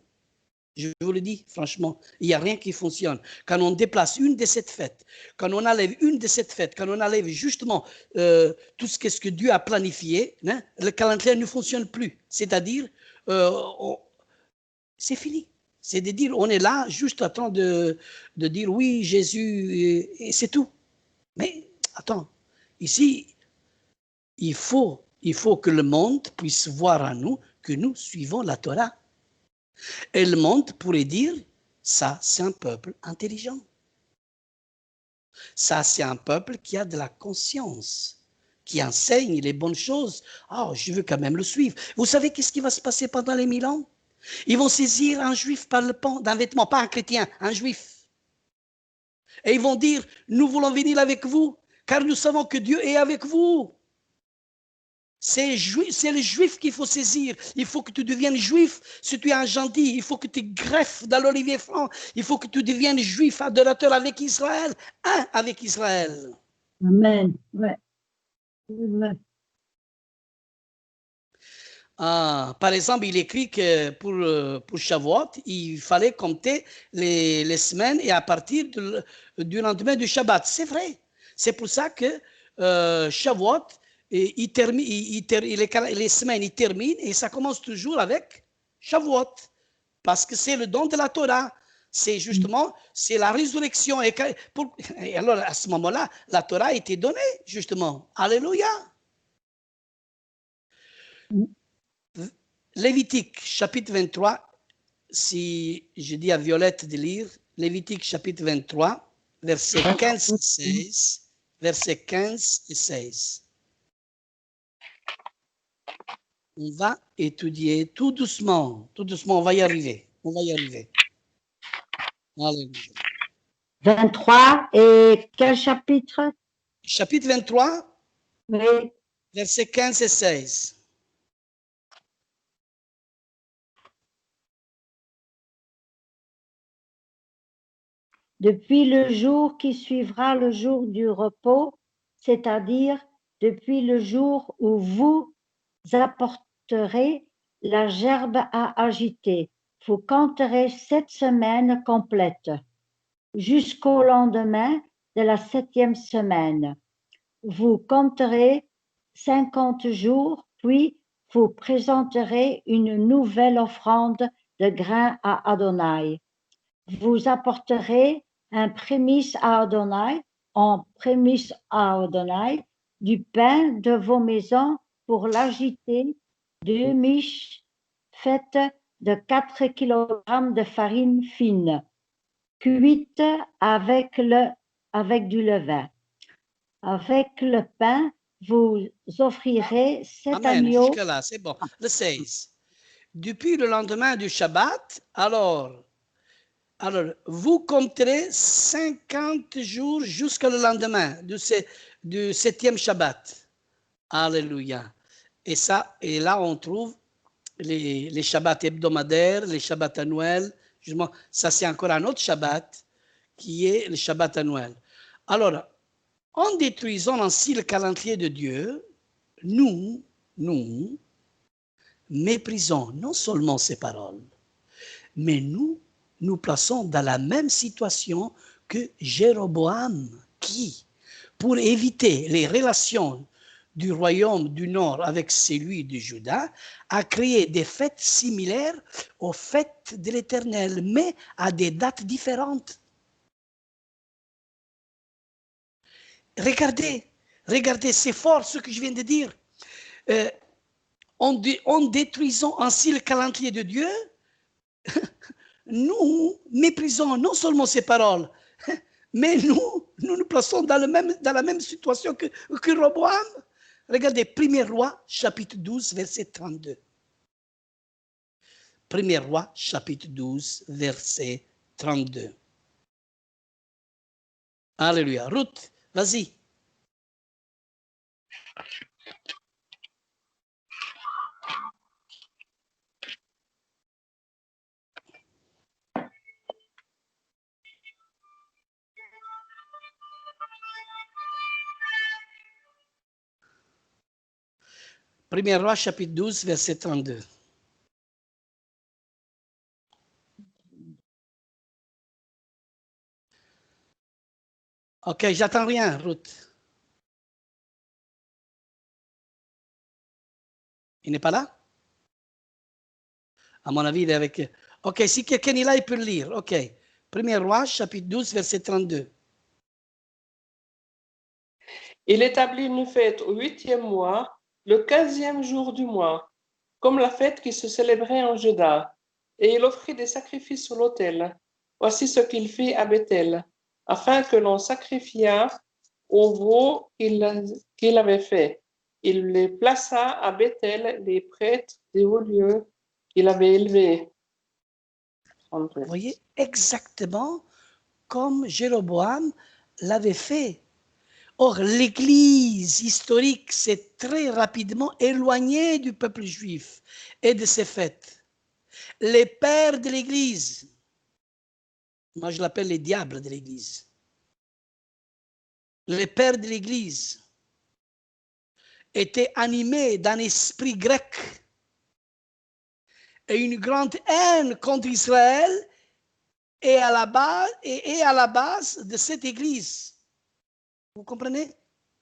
Je vous le dis franchement, il n'y a rien qui fonctionne. Quand on déplace une de ces fêtes, quand on enlève une de ces fêtes, quand on enlève justement tout ce que Dieu a planifié, hein, le calendrier ne fonctionne plus. C'est-à-dire, c'est fini. C'est de dire, on est là juste en train de dire oui, Jésus, et c'est tout. Mais attends, ici, il faut que le monde puisse voir en nous que nous suivons la Torah. Et le monde pourrait dire, ça, c'est un peuple intelligent. Ça, c'est un peuple qui a de la conscience, qui enseigne les bonnes choses. Oh, je veux quand même le suivre. Vous savez qu'est-ce qui va se passer pendant les 1000 ans? Ils vont saisir un juif par le pan d'un vêtement, pas un chrétien, un juif. Et ils vont dire, nous voulons venir avec vous, car nous savons que Dieu est avec vous. C'est les juifs qu'il faut saisir. Il faut que tu deviennes juif si tu es un gentil. Il faut que tu greffes dans l'olivier franc. Il faut que tu deviennes juif, adorateur avec Israël, un avec Israël. Amen. Ouais. Ouais. Par exemple, il écrit que pour Shavuot, il fallait compter les semaines et à partir du lendemain du Shabbat. C'est vrai. C'est pour ça que Shavuot, les semaines, il termine et ça commence toujours avec Shavuot. Parce que c'est le don de la Torah. C'est justement, c'est la résurrection. Et alors, à ce moment-là, la Torah a été donnée, justement. Alléluia. Lévitique, chapitre 23, si je dis à Violette de lire, Lévitique, chapitre 23, versets 15 et 16. Versets 15 et 16. On va étudier tout doucement, on va y arriver. On va y arriver. Alléluia. 23 et quel chapitre? Chapitre 23, Oui. versets 15 et 16. Depuis le jour qui suivra le jour du repos, c'est-à-dire depuis le jour où vous apporterez la gerbe à agiter, vous compterez 7 semaines complètes, jusqu'au lendemain de la 7e semaine. Vous compterez 50 jours, puis vous présenterez une nouvelle offrande de grains à Adonai. Vous apporterez un prémisse à Adonai, en prémisse à Adonai, du pain de vos maisons pour l'agiter, 2 miches faites de 4 kg de farine fine, cuite avec du levain. Avec le pain, vous offrirez 7 Amen. agneaux. Jusque-là, c'est bon. Le 16. Depuis le lendemain du Shabbat, alors vous compterez 50 jours jusqu'au lendemain du 7e Shabbat. Alléluia. Et là, on trouve les Shabbats hebdomadaires, les Shabbats annuels. Justement, ça, c'est encore un autre Shabbat qui est le Shabbat annuel. Alors, en détruisant ainsi le calendrier de Dieu, nous méprisons non seulement ses paroles, mais nous plaçons dans la même situation que Jéroboam, qui, pour éviter les relations du royaume du Nord avec celui de Juda, a créé des fêtes similaires aux fêtes de l'Éternel, mais à des dates différentes. Regardez, c'est fort ce que je viens de dire. En détruisant ainsi le calendrier de Dieu, nous méprisons non seulement ses paroles, mais nous plaçons dans la même situation que Roboam. Regardez, 1er Roi, chapitre 12, verset 32. 1er Roi, chapitre 12, verset 32. Alléluia. Ruth, vas-y. Premier Roi, chapitre 12, verset 32. Ok, j'attends rien, Ruth. Il n'est pas là? À mon avis, il est avec... Ok, si quelqu'un est là, il peut le lire. Ok. Premier Roi, chapitre 12, verset 32. Il établit une fête au 8e mois, le 15e jour du mois, comme la fête qui se célébrait en Juda. Et il offrit des sacrifices sur l'autel. Voici ce qu'il fit à Bethel, afin que l'on sacrifiât au veau qu'il avait fait. Il les plaça à Bethel, les prêtres des hauts lieux qu'il avait élevés. Vous voyez, exactement comme Jéroboam l'avait fait. Or, l'Église historique s'est très rapidement éloignée du peuple juif et de ses fêtes. Les pères de l'Église, moi je l'appelle les diables de l'Église, les pères de l'Église étaient animés d'un esprit grec et une grande haine contre Israël est à la base de cette Église. Vous comprenez?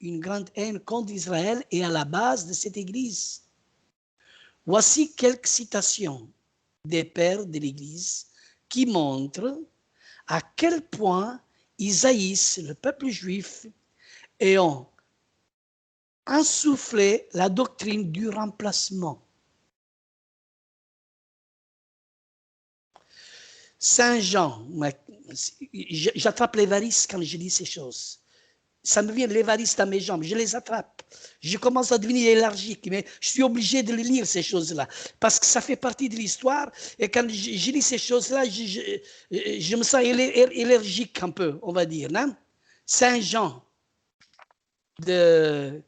Une grande haine contre Israël est à la base de cette Église. Voici quelques citations des pères de l'Église qui montrent à quel point ils haïssent le peuple juif et ont insufflé la doctrine du remplacement. Saint Jean, j'attrape les varices quand je lis ces choses. Ça me vient les varices dans mes jambes, je les attrape. Je commence à devenir élargique, mais je suis obligé de lire ces choses-là, parce que ça fait partie de l'histoire, et quand je lis ces choses-là, je me sens élargique un peu, on va dire. Hein? Saint Jean de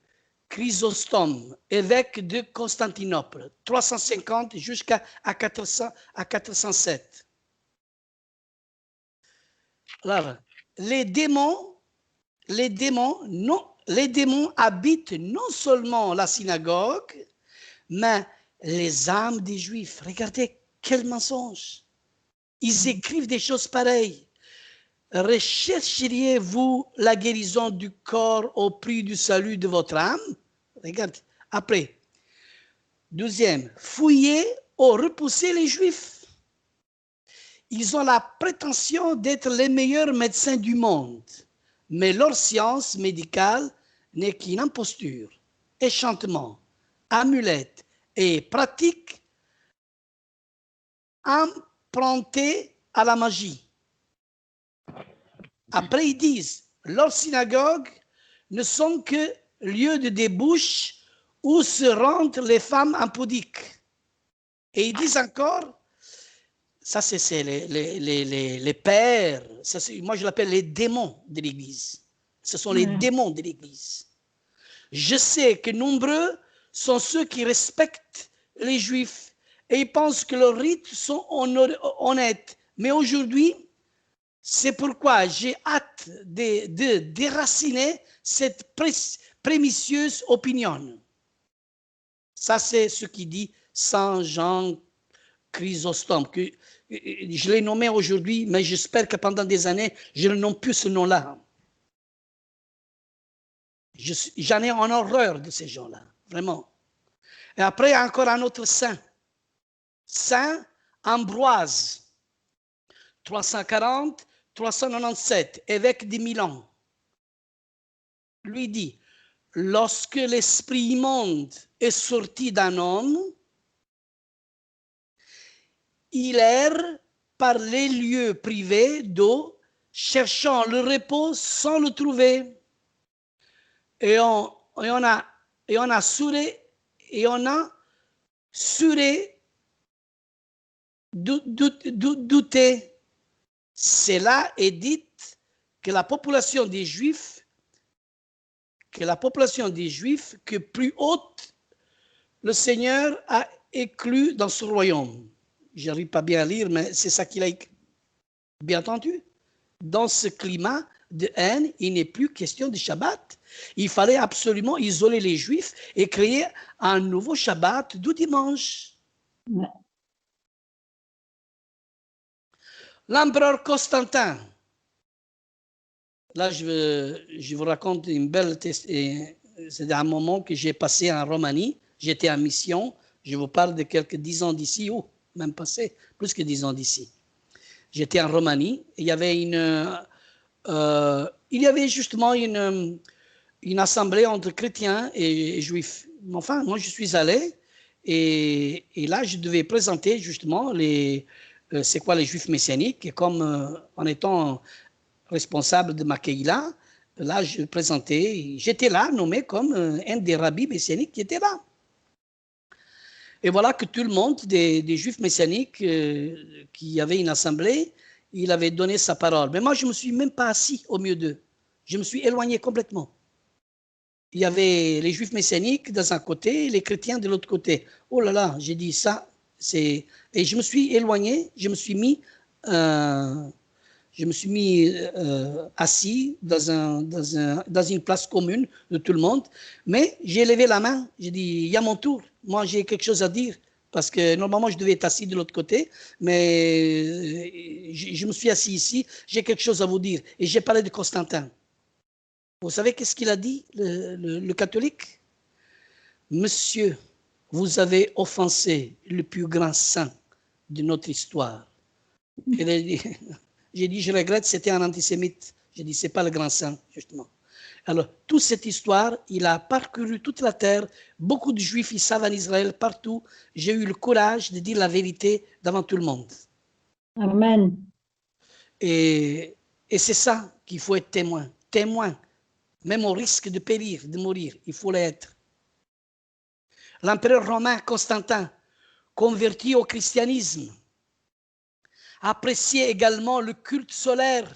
Chrysostome, évêque de Constantinople, 350 jusqu'à 407. Alors, les démons habitent non seulement la synagogue, mais les âmes des Juifs. Regardez quel mensonge. Ils écrivent des choses pareilles. Rechercheriez-vous la guérison du corps au prix du salut de votre âme? Regarde, après. 12e, fouillez ou repoussez les Juifs. Ils ont la prétention d'être les meilleurs médecins du monde, mais leur science médicale n'est qu'une imposture, échantement, amulette et pratique empruntée à la magie. Après, ils disent, leurs synagogues ne sont que lieux de débauche où se rendent les femmes impudiques. Et ils disent encore, ça, c'est les pères. Ça, moi, je l'appelle les démons de l'Église. Ce sont les démons de l'Église. Je sais que nombreux sont ceux qui respectent les Juifs et ils pensent que leurs rites sont honnêtes. Mais aujourd'hui, c'est pourquoi j'ai hâte de déraciner cette prémissieuse opinion. Ça, c'est ce qui dit Saint Jean Chrysostome, que je l'ai nommé aujourd'hui, mais j'espère que pendant des années, je ne nomme plus ce nom-là. J'en ai en horreur de ces gens-là, vraiment. Et après, encore un autre saint, Saint Ambroise, 340-397, évêque de Milan. Lui dit, lorsque l'esprit immonde est sorti d'un homme, il erre par les lieux privés d'eau, cherchant le repos sans le trouver. Et on a douté. Cela est dit que la population des Juifs, que plus haute, le Seigneur a éclus dans ce royaume. Je n'arrive pas bien à lire, mais c'est ça qu'il a écrit. Bien entendu, dans ce climat de haine, il n'est plus question de Shabbat. Il fallait absolument isoler les Juifs et créer un nouveau Shabbat du dimanche. Ouais. L'empereur Constantin. Là, je vous raconte une belle... C'est un moment que j'ai passé en Roumanie. J'étais en mission. Je vous parle de quelques 10 ans d'ici, ou même passé, plus que 10 ans d'ici. J'étais en Roumanie. Il y avait justement une assemblée entre chrétiens et juifs. Enfin, moi, je suis allé et là, je devais présenter justement c'est quoi les juifs messianiques. Et comme en étant responsable de ma Keïla, là, je présentais, j'étais là, nommé comme un des rabbis messianiques qui était là. Et voilà que tout le monde, des juifs messianiques qui avaient une assemblée, il avait donné sa parole. Mais moi, je ne me suis même pas assis au milieu d'eux. Je me suis éloigné complètement. Il y avait les juifs messianiques d'un côté et les chrétiens de l'autre côté. Oh là là, j'ai dit ça. Et je me suis éloigné, je me suis mis assis dans une place commune de tout le monde. Mais j'ai levé la main, j'ai dit, il y a mon tour. Moi, j'ai quelque chose à dire. parce que normalement, je devais être assis de l'autre côté, mais je me suis assis ici. J'ai quelque chose à vous dire. Et j'ai parlé de Constantin. Vous savez qu'est-ce qu'il a dit, le catholique? Monsieur, vous avez offensé le plus grand saint de notre histoire. J'ai dit, je regrette, c'était un antisémite. J'ai dit, c'est pas le grand saint, justement. Alors, toute cette histoire, il a parcouru toute la terre. Beaucoup de Juifs, ils savent en Israël, partout. J'ai eu le courage de dire la vérité devant tout le monde. Amen. Et c'est ça qu'il faut être témoin. Témoin, même au risque de périr, de mourir, il faut l'être. L'empereur romain Constantin, converti au christianisme, appréciait également le culte solaire.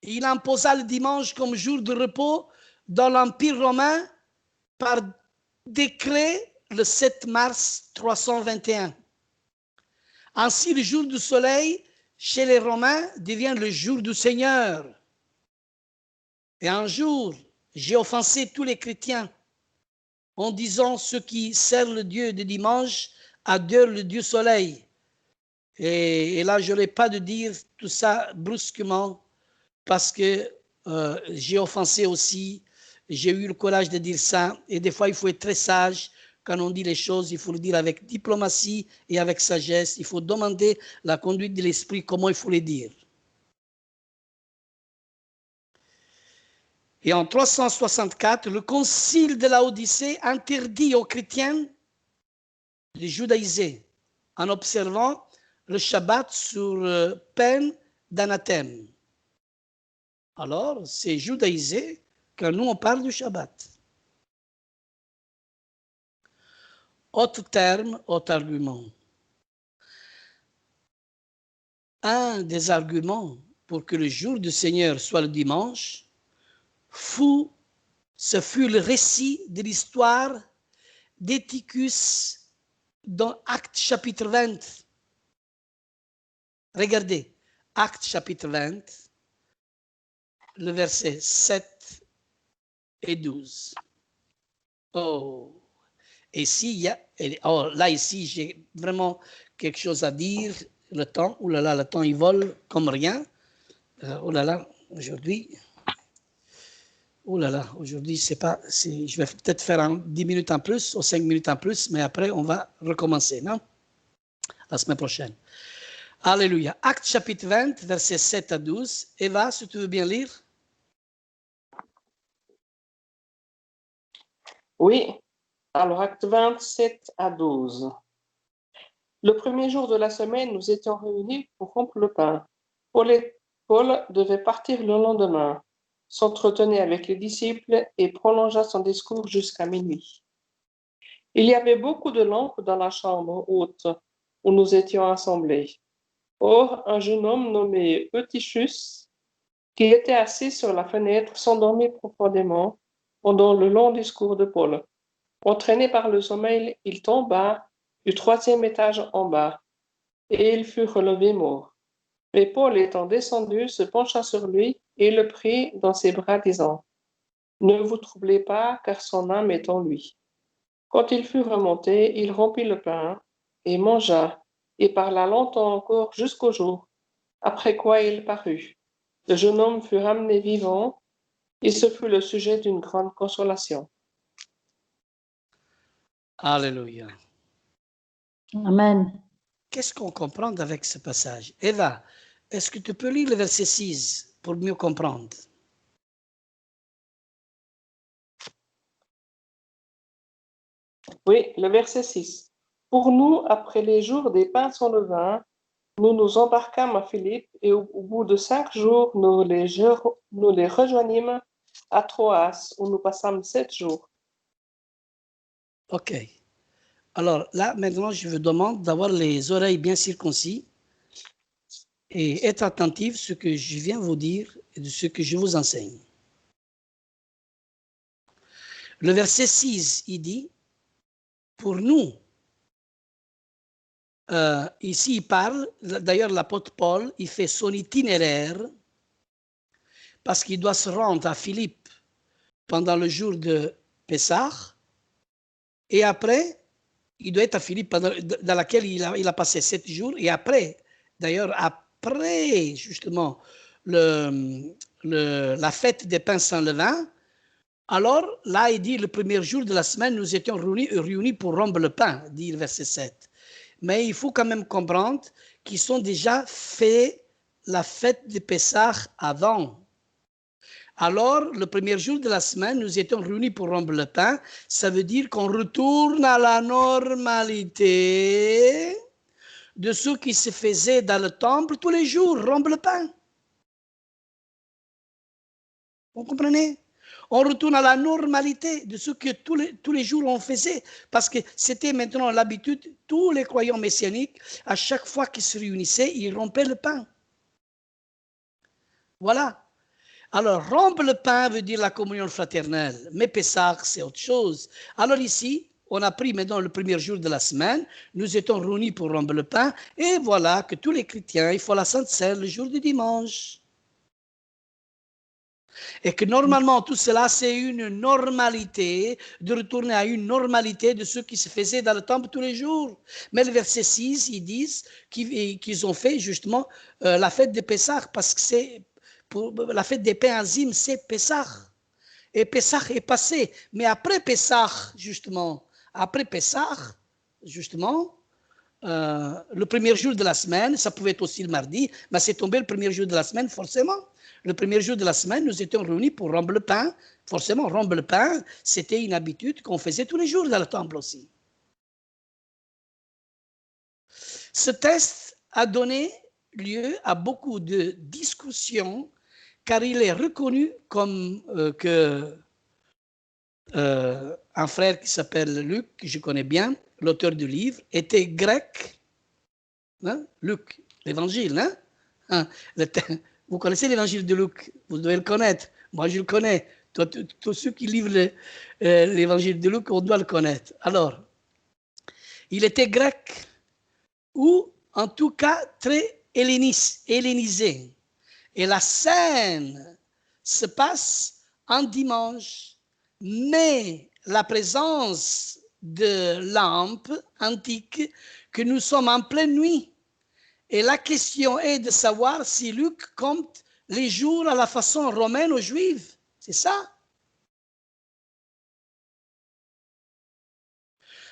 Il imposa le dimanche comme jour de repos dans l'Empire romain par décret le 7 mars 321. Ainsi, le jour du soleil chez les Romains devient le jour du Seigneur. Et un jour, j'ai offensé tous les chrétiens en disant ceux qui servent le Dieu de dimanche adorent le Dieu soleil. Et là, je n'aurais pas de dire tout ça brusquement parce que j'ai offensé aussi, j'ai eu le courage de dire ça. Et des fois, il faut être très sage. Quand on dit les choses, il faut le dire avec diplomatie et avec sagesse. Il faut demander la conduite de l'esprit, comment il faut les dire. Et en 364, le concile de la Odyssée interdit aux chrétiens de judaïser en observant le Shabbat sur peine d'anathème. Alors, c'est judaïsé quand nous on parle du Shabbat. Autre terme, autre argument. Un des arguments pour que le jour du Seigneur soit le dimanche, ce fut le récit de l'histoire d'Éticus dans Actes chapitre 20. Regardez, Actes chapitre 20, le verset 7 et 12. Oh, et ici, là, ici, j'ai vraiment quelque chose à dire. Le temps, oh là là, le temps, il vole comme rien. Oh là là, aujourd'hui, oh là là, aujourd'hui, je vais peut-être faire 10 minutes en plus ou 5 minutes en plus, mais après, on va recommencer, non? La semaine prochaine. Alléluia. Acte chapitre 20, versets 7 à 12. Eva, si tu veux bien lire. Oui, alors acte 27 à 12. Le premier jour de la semaine, nous étions réunis pour rompre le pain. Paul devait partir le lendemain, s'entretenait avec les disciples et prolongea son discours jusqu'à minuit. Il y avait beaucoup de lampes dans la chambre haute où nous étions assemblés. Or, un jeune homme nommé Eutychus, qui était assis sur la fenêtre, s'endormit profondément pendant le long discours de Paul. Entraîné par le sommeil, il tomba du 3e étage en bas, et il fut relevé mort. Mais Paul, étant descendu, se pencha sur lui et le prit dans ses bras, disant : « Ne vous troublez pas, car son âme est en lui. » Quand il fut remonté, il rompit le pain et mangea, et parla longtemps encore jusqu'au jour, après quoi il parut. Le jeune homme fut ramené vivant, et ce fut le sujet d'une grande consolation. Alléluia. Amen. Qu'est-ce qu'on comprend avec ce passage? Eva, est-ce que tu peux lire le verset 6 pour mieux comprendre? Oui, le verset 6. Pour nous, après les jours des pains sans levain, nous nous embarquâmes à Philippe et au bout de 5 jours, nous les rejoignîmes à Troas, où nous passâmes 7 jours. OK. Alors là, maintenant, je vous demande d'avoir les oreilles bien circoncis et être attentif à ce que je viens vous dire et de ce que je vous enseigne. Le verset 6, il dit, pour nous, ici il parle, d'ailleurs l'apôtre Paul, il fait son itinéraire parce qu'il doit se rendre à Philippe pendant le jour de Pessah Et après, il doit être à Philippe, dans laquelle il a passé 7 jours. Et après, d'ailleurs, après justement la fête des pains sans levain, alors là, il dit, le premier jour de la semaine, nous étions réunis pour rompre le pain, dit le verset 7. Mais il faut quand même comprendre qu'ils ont déjà fait la fête de Pessah avant. Alors, le premier jour de la semaine, nous étions réunis pour rompre le pain. Ça veut dire qu'on retourne à la normalité de ce qui se faisait dans le temple tous les jours, rompre le pain. Vous comprenez? On retourne à la normalité de ce que tous les jours on faisait. Parce que c'était maintenant l'habitude, tous les croyants messianiques, à chaque fois qu'ils se réunissaient, ils rompaient le pain. Voilà. Alors, rompre le pain veut dire la communion fraternelle, mais Pessah, c'est autre chose. Alors ici, on a pris maintenant le premier jour de la semaine, nous étions réunis pour rompre le pain, et voilà que tous les chrétiens, ils font la Sainte Seine le jour du dimanche. Et que normalement, tout cela, c'est une normalité, de retourner à une normalité de ce qui se faisait dans le temple tous les jours. Mais le verset 6, ils disent qu'ils ont fait justement la fête de Pessah, parce que c'est pour la fête des pains azimes, c'est Pessah. Et Pessah est passé. Mais après Pessah, justement, le premier jour de la semaine, ça pouvait être aussi le mardi, mais c'est tombé le premier jour de la semaine, forcément. Le premier jour de la semaine, nous étions réunis pour rompre le pain. Forcément, rompre le pain, c'était une habitude qu'on faisait tous les jours dans le temple aussi. Ce test a donné lieu à beaucoup de discussions, car il est reconnu comme un frère qui s'appelle Luc, que je connais bien, l'auteur du livre, était grec. Hein? Luc, l'évangile. Hein? Vous connaissez l'évangile de Luc, vous devez le connaître. Moi, je le connais. Tous ceux qui livrent l'évangile de Luc, on doit le connaître. Alors, il était grec, ou en tout cas très hellénisé. Et la scène se passe un dimanche, mais la présence de lampes antiques que nous sommes en pleine nuit. Et la question est de savoir si Luc compte les jours à la façon romaine aux Juifs. C'est ça?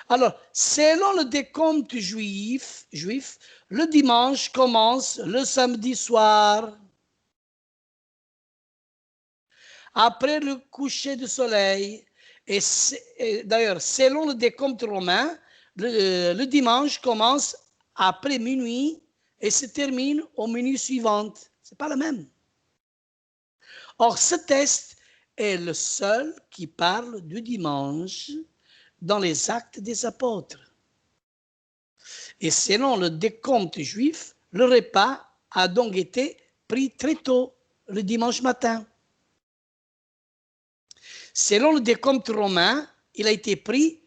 Alors, selon le décompte juif, le dimanche commence le samedi soir. Après le coucher du soleil. Et d'ailleurs, selon le décompte romain, le dimanche commence après minuit et se termine au minuit suivant. Ce n'est pas le même. Or, ce texte est le seul qui parle du dimanche dans les Actes des Apôtres. Et selon le décompte juif, le repas a donc été pris très tôt, le dimanche matin. Selon le décompte romain, il a été pris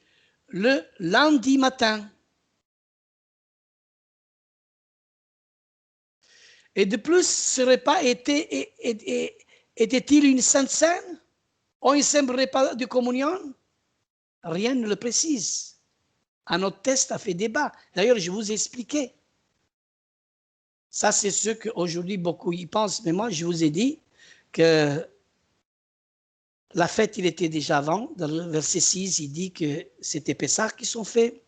le lundi matin. Et de plus, ce repas était-il une sainte scène ou un simple repas de communion? Rien ne le précise. Un autre test a fait débat. D'ailleurs, je vous ai expliqué. Ça, c'est ce qu'aujourd'hui beaucoup y pensent. Mais moi, je vous ai dit que la fête, il était déjà avant. Dans le verset 6, il dit que c'était Pessah qui sont faits.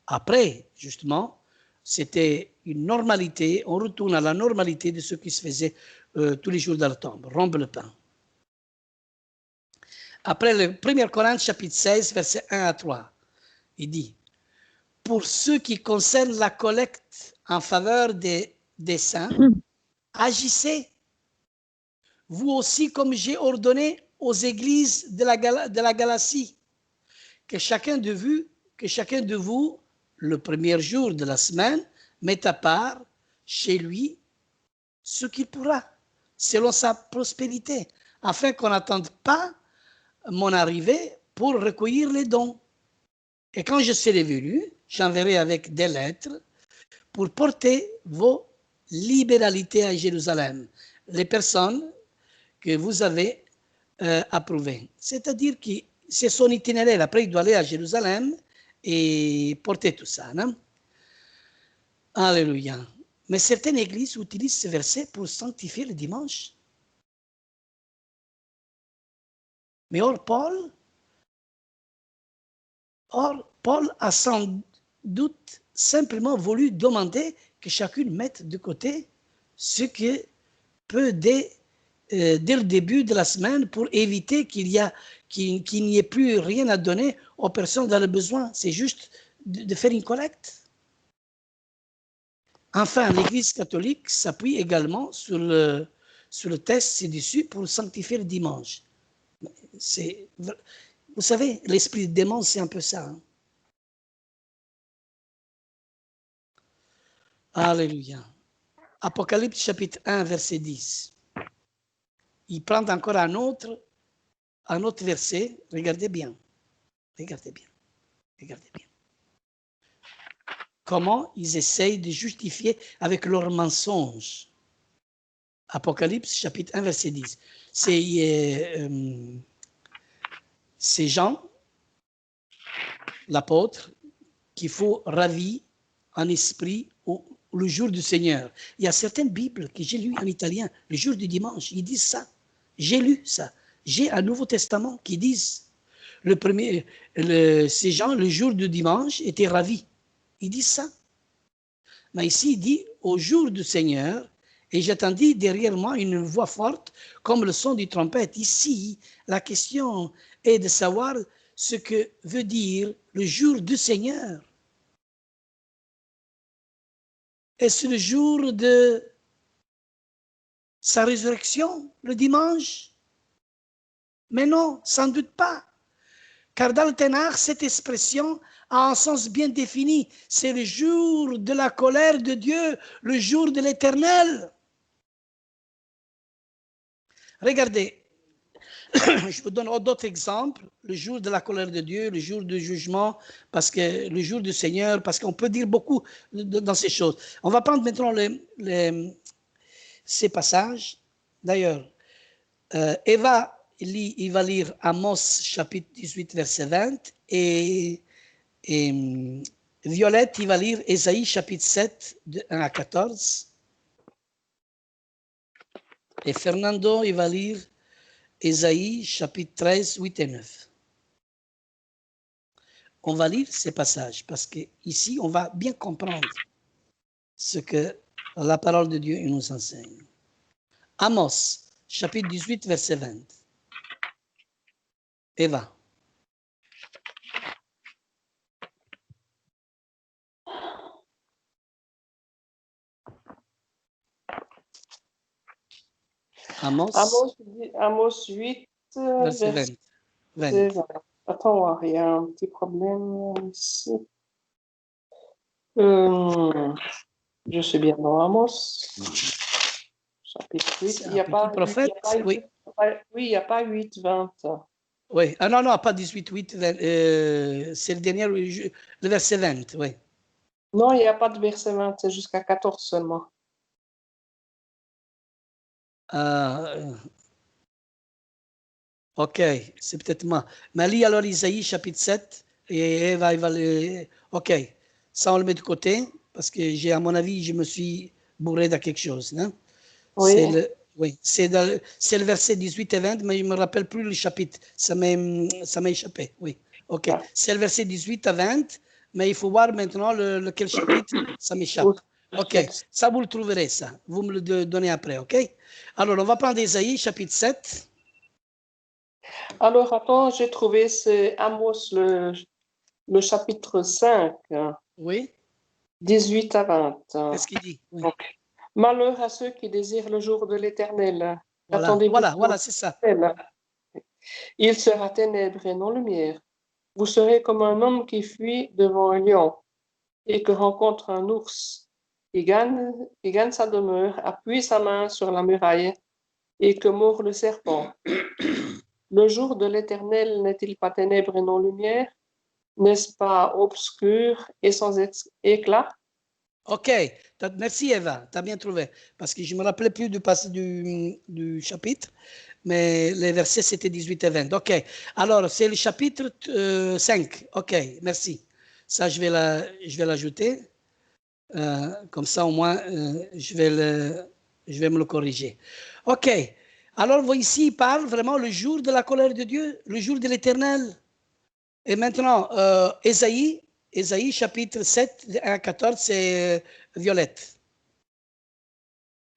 Après, justement, c'était une normalité. On retourne à la normalité de ce qui se faisait tous les jours dans le temple. Rompre le pain. Après, le 1 Corinthiens, chapitre 16, verset 1 à 3, il dit, pour ce qui concerne la collecte en faveur des saints, agissez, vous aussi comme j'ai ordonné aux églises de la Galatie, que chacun de vous, le premier jour de la semaine, mette à part chez lui ce qu'il pourra, selon sa prospérité, afin qu'on n'attende pas mon arrivée pour recueillir les dons. Et quand je serai venu, j'enverrai avec des lettres pour porter vos libéralités à Jérusalem, les personnes que vous avez approuvées. C'est-à-dire qu'il c'est son itinéraire. Après, il doit aller à Jérusalem et porter tout ça. Non? Alléluia. Mais certaines églises utilisent ce verset pour sanctifier le dimanche. Mais or, Paul a sans doute simplement voulu demander que chacune mette de côté ce que peut dès le début de la semaine pour éviter qu'il n'y ait plus rien à donner aux personnes dans le besoin. C'est juste de faire une collecte. Enfin, l'Église catholique s'appuie également sur le texte ci-dessus pour sanctifier le dimanche. Vous savez, l'esprit de démon, c'est un peu ça. Hein? Alléluia. Apocalypse chapitre 1, verset 10. Il prend encore un autre verset. Regardez bien. Regardez bien. Regardez bien. Comment ils essayent de justifier avec leurs mensonges. Apocalypse chapitre 1, verset 10. C'est Jean, l'apôtre, qu'il faut ravir en esprit le jour du Seigneur. Il y a certaines Bibles que j'ai lues en italien, le jour du dimanche, ils disent ça. J'ai lu ça. J'ai un Nouveau Testament qui disent, c'est Jean, le jour du dimanche, était ravi. Ils disent ça. Mais ici, il dit, au jour du Seigneur, et j'entendis derrière moi une voix forte, comme le son du trompette. Ici, la question est de savoir ce que veut dire le jour du Seigneur. Est-ce le jour de sa résurrection, le dimanche? Mais non, sans doute pas. Car dans le Ténard, cette expression a un sens bien défini. C'est le jour de la colère de Dieu, le jour de l'Éternel. Regardez, je vous donne d'autres exemples. Le jour de la colère de Dieu, le jour du jugement, parce que le jour du Seigneur, parce qu'on peut dire beaucoup dans ces choses. On va prendre maintenant ces passages. D'ailleurs, Eva, il va lire Amos chapitre 18, verset 20, et Violette, il va lire Ésaïe chapitre 7, de 1 à 14. Et Fernando, il va lire Ésaïe chapitre 13, 8 et 9. On va lire ces passages parce qu'ici, on va bien comprendre ce que la parole de Dieu nous enseigne. Amos, chapitre 18, verset 20. Eva. Amos 8, verset 20. Attends, il y a un petit problème ici. Je suis bien dans Amos. Chapitre 8. Il n'y a pas prophète, oui. Oui, il n'y a pas 8, 20. Oui, ah non, pas 18, 8, c'est le dernier, le verset 20, oui. Non, il n'y a pas de verset 20, c'est jusqu'à 14 seulement. Ok, c'est peut-être moi. Mais lis alors Isaïe chapitre 7 et Eva va le... Ok, ça on le met de côté parce que à mon avis, je me suis bourré de quelque chose. Non? Oui. C'est le verset 18 et 20, mais je ne me rappelle plus le chapitre. Ça m'a échappé, oui. Ok, ah. C'est le verset 18 à 20, mais il faut voir maintenant lequel chapitre, ça m'échappe. Ok, ça vous le trouverez, ça. Vous me le donnez après, ok? Alors, on va prendre Isaïe chapitre 7. Alors, attends, j'ai trouvé, c'est Amos, le chapitre 5. Oui. 18 à 20. Qu'est-ce qu'il dit? Oui. Donc, malheur à ceux qui désirent le jour de l'Éternel. Voilà, c'est ça. Il sera ténèbres et non lumière. Vous serez comme un homme qui fuit devant un lion et que rencontre un ours. Il gagne sa demeure, appuie sa main sur la muraille et que mord le serpent. Le jour de l'Éternel n'est-il pas ténèbres et non lumière? N'est-ce pas obscur et sans éclat? Ok, Merci Eva, tu as bien trouvé. Parce que je ne me rappelais plus du chapitre, mais les versets c'était 18 et 20. OK. Alors, c'est le chapitre 5. OK, merci. Ça, je vais l'ajouter. Comme ça, au moins, je vais me le corriger. OK. Alors, ici, il parle vraiment le jour de la colère de Dieu, le jour de l'Éternel. Et maintenant, Ésaïe chapitre 7 à 14, c'est Violette.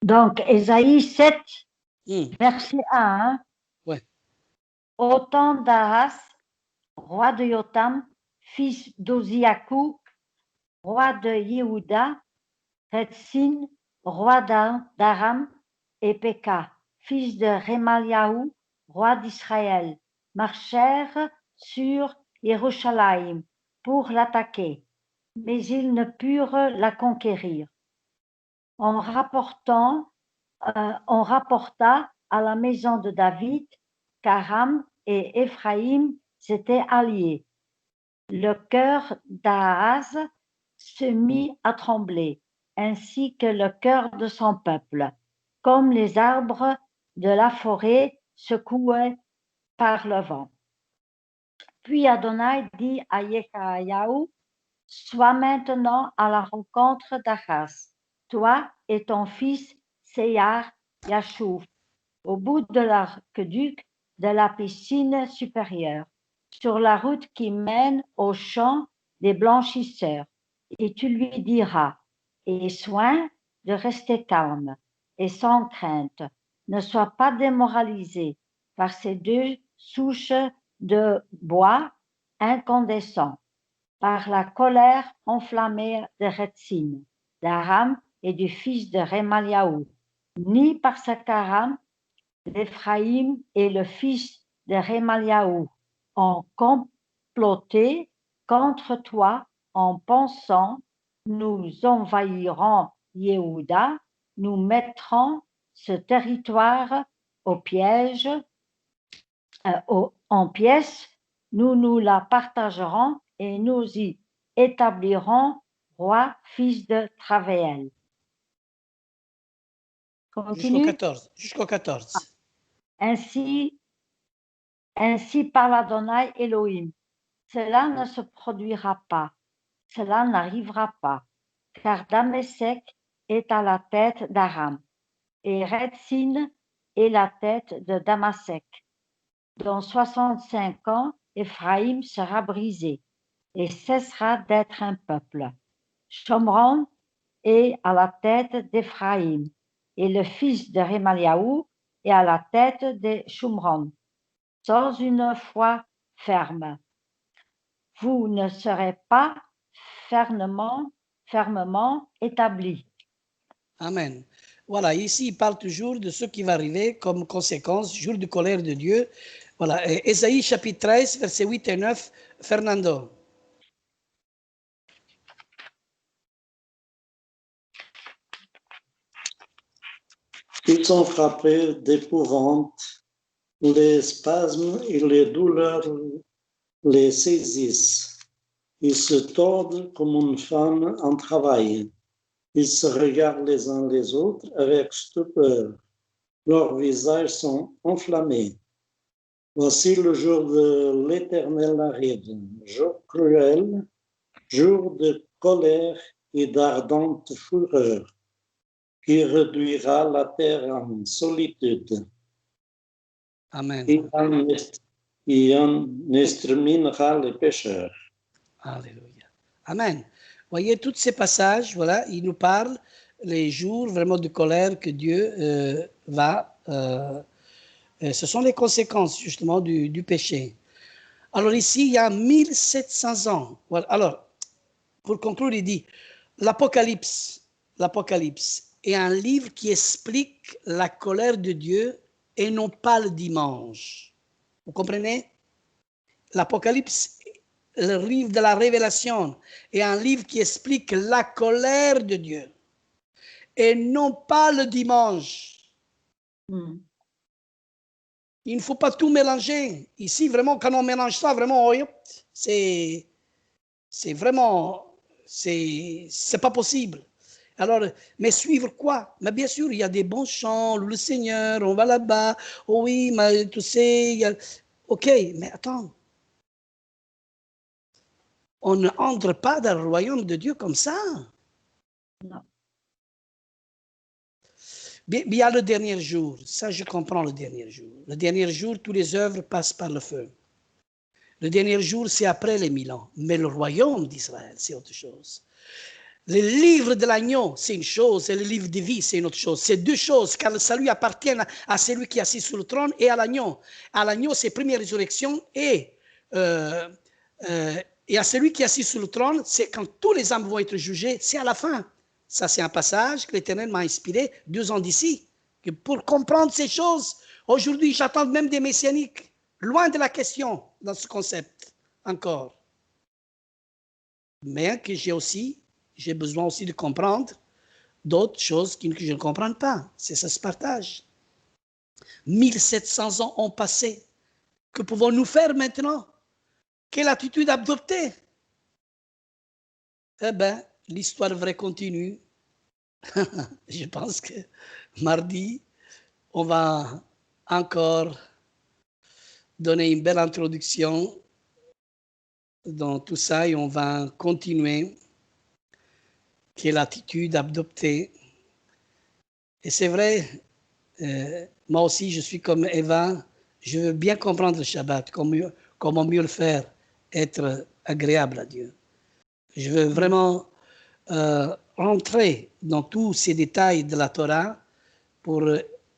Donc, Ésaïe 7, verset 1. Ouais. Au temps d'Ahaz, roi de Yotam, fils d'Oziakou, roi de Yehuda, Retsin, roi d'Aram, et Pekah, fils de Remaliahu, roi d'Israël, marchèrent sur Yerushalayim pour l'attaquer, mais ils ne purent la conquérir. On rapporta à la maison de David qu'Aram et Éphraïm s'étaient alliés. Le cœur d'Ahaz se mit à trembler, ainsi que le cœur de son peuple, comme les arbres de la forêt secoués par le vent. Puis Adonai dit à Yeshayahu, « Sois maintenant à la rencontre d'Achaz, toi et ton fils Seyar Yashouf, au bout de l'arc-duc de la piscine supérieure, sur la route qui mène au champ des blanchisseurs, et tu lui diras, aie soin de rester calme et sans crainte, ne sois pas démoralisé par ces deux souches de bois incandescent, par la colère enflammée de Retsin, d'Aram et du fils de Remaliahu, ni parce qu'Aram, d'Éphraïm et le fils de Remaliahu ont comploté contre toi en pensant, nous envahirons Yehuda, nous mettrons ce territoire en pièces, nous la partagerons et nous y établirons roi, fils de Travaël. Continue. Jusqu'au 14. Ainsi parle Adonai Elohim. Cela ne se produira pas, cela n'arrivera pas, car Damesek est à la tête d'Aram, et Retsin est la tête de Damasek. Dans 65 ans, Éphraïm sera brisé et cessera d'être un peuple. Shomron est à la tête d'Éphraïm, et le fils de Remaliahu est à la tête de Shomron, sans une foi ferme. Vous ne serez pas fermement établis. Amen. Voilà, ici, il parle toujours de ce qui va arriver comme conséquence, jour de colère de Dieu. Voilà, Ésaïe chapitre 13, versets 8 et 9, Fernando. Ils sont frappés d'épouvante, les spasmes et les douleurs les saisissent. Ils se tordent comme une femme en travail. Ils se regardent les uns les autres avec stupeur. Leurs visages sont enflammés. Voici le jour de l'Éternel arrive, jour cruel, jour de colère et d'ardente fureur, qui réduira la terre en solitude. Amen. Et en exterminera les pécheurs. Alléluia. Amen. Voyez, tous ces passages, voilà, ils nous parlent les jours vraiment de colère que Dieu va... ce sont les conséquences justement du péché. Alors ici, il y a 1700 ans. Voilà. Alors, pour conclure, il dit, l'Apocalypse est un livre qui explique la colère de Dieu et non pas le dimanche. Vous comprenez? L'Apocalypse, le livre de la révélation, est un livre qui explique la colère de Dieu et non pas le dimanche. Il ne faut pas tout mélanger. Ici, vraiment, quand on mélange ça, vraiment, c'est vraiment, c'est pas possible. Alors, mais suivre quoi? Mais bien sûr, il y a des bons chants, le Seigneur, on va là-bas. Oh oui, mais tu sais, il y a... OK, mais attends. On n'entre pas dans le royaume de Dieu comme ça. Non. Bien, il y a le dernier jour. Ça, je comprends le dernier jour. Le dernier jour, toutes les œuvres passent par le feu. Le dernier jour, c'est après les 1000 ans. Mais le royaume d'Israël, c'est autre chose. Le livre de l'agneau, c'est une chose, et le livre de vie, c'est une autre chose. C'est deux choses, car le salut appartient à celui qui est assis sur le trône et à l'agneau. À l'agneau, c'est première résurrection, et à celui qui est assis sur le trône, c'est quand tous les âmes vont être jugées, c'est à la fin. Ça, c'est un passage que l'Éternel m'a inspiré 2 ans d'ici. Que pour comprendre ces choses, aujourd'hui, j'attends même des messianiques. Loin de la question dans ce concept, encore. Mais que j'ai besoin aussi de comprendre d'autres choses que je ne comprends pas. C'est ça se partage. 1700 ans ont passé. Que pouvons-nous faire maintenant? Quelle attitude adopter? Eh bien, l'histoire vraie continue. Je pense que mardi, on va encore donner une belle introduction dans tout ça et on va continuer. Quelle attitude adopter? Et c'est vrai, moi aussi, je suis comme Eva, je veux bien comprendre le Shabbat, comment mieux le faire, être agréable à Dieu. Je veux vraiment rentrer dans tous ces détails de la Torah pour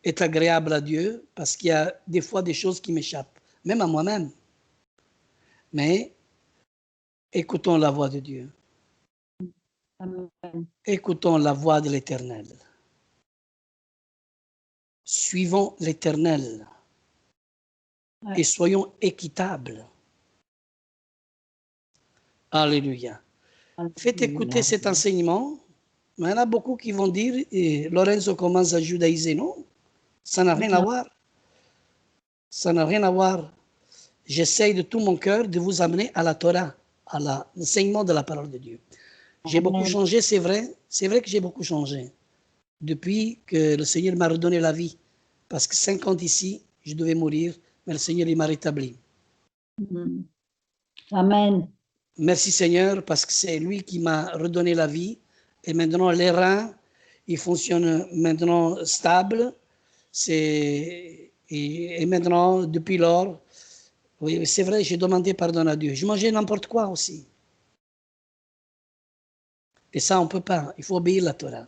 être agréable à Dieu, parce qu'il y a des fois des choses qui m'échappent, même à moi-même. Mais écoutons la voix de Dieu. Amen. Écoutons la voix de l'Éternel. Suivons l'Éternel et soyons équitables. Alléluia. Faites écouter cet enseignement. Il y en a beaucoup qui vont dire, et Lorenzo commence à judaïser. Non, ça n'a rien à voir. Ça n'a rien à voir. J'essaye de tout mon cœur de vous amener à la Torah, à l'enseignement de la parole de Dieu. J'ai beaucoup changé, c'est vrai. C'est vrai que j'ai beaucoup changé depuis que le Seigneur m'a redonné la vie. Parce que 5 ans ici, je devais mourir, mais le Seigneur, il m'a rétabli. Amen. Merci Seigneur, parce que c'est lui qui m'a redonné la vie. Et maintenant, les reins, ils fonctionnent maintenant stables. Et maintenant, depuis lors, oui, c'est vrai, j'ai demandé pardon à Dieu. Je mangeais n'importe quoi aussi. Et ça, on ne peut pas. Il faut obéir à la Torah.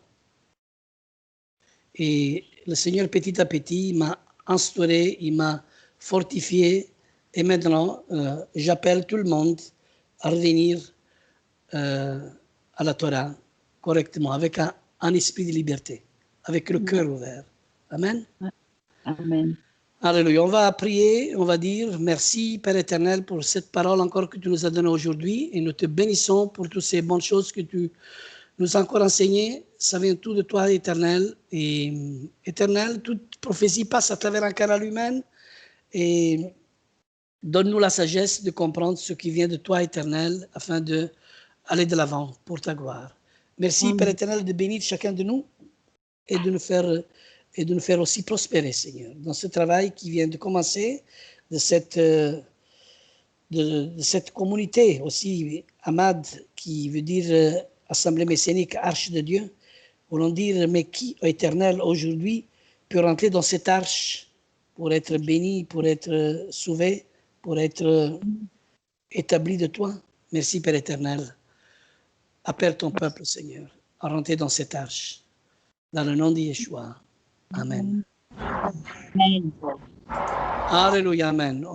Et le Seigneur, petit à petit, m'a instauré, il m'a fortifié. Et maintenant, j'appelle tout le monde à revenir à la Torah correctement, avec un esprit de liberté, avec le cœur ouvert. Amen. Amen. Alléluia. On va prier, on va dire merci Père éternel pour cette parole encore que tu nous as donnée aujourd'hui et nous te bénissons pour toutes ces bonnes choses que tu nous as encore enseignées. Ça vient tout de toi éternel. Et éternel, toute prophétie passe à travers un canal humain et donne-nous la sagesse de comprendre ce qui vient de toi éternel afin d'aller de l'avant pour ta gloire. Merci Père éternel de bénir chacun de nous et de nous faire aussi prospérer, Seigneur, dans ce travail qui vient de commencer, de cette communauté aussi, Amad, qui veut dire Assemblée messianique, Arche de Dieu. Voulons dire, mais qui, éternel, aujourd'hui, peut rentrer dans cette arche pour être béni, pour être sauvé, pour être établi de toi? Merci, Père éternel. Appelle ton peuple, Seigneur, à rentrer dans cette arche. Dans le nom de Yeshua. Amen. Amen. Alléluia, Amen.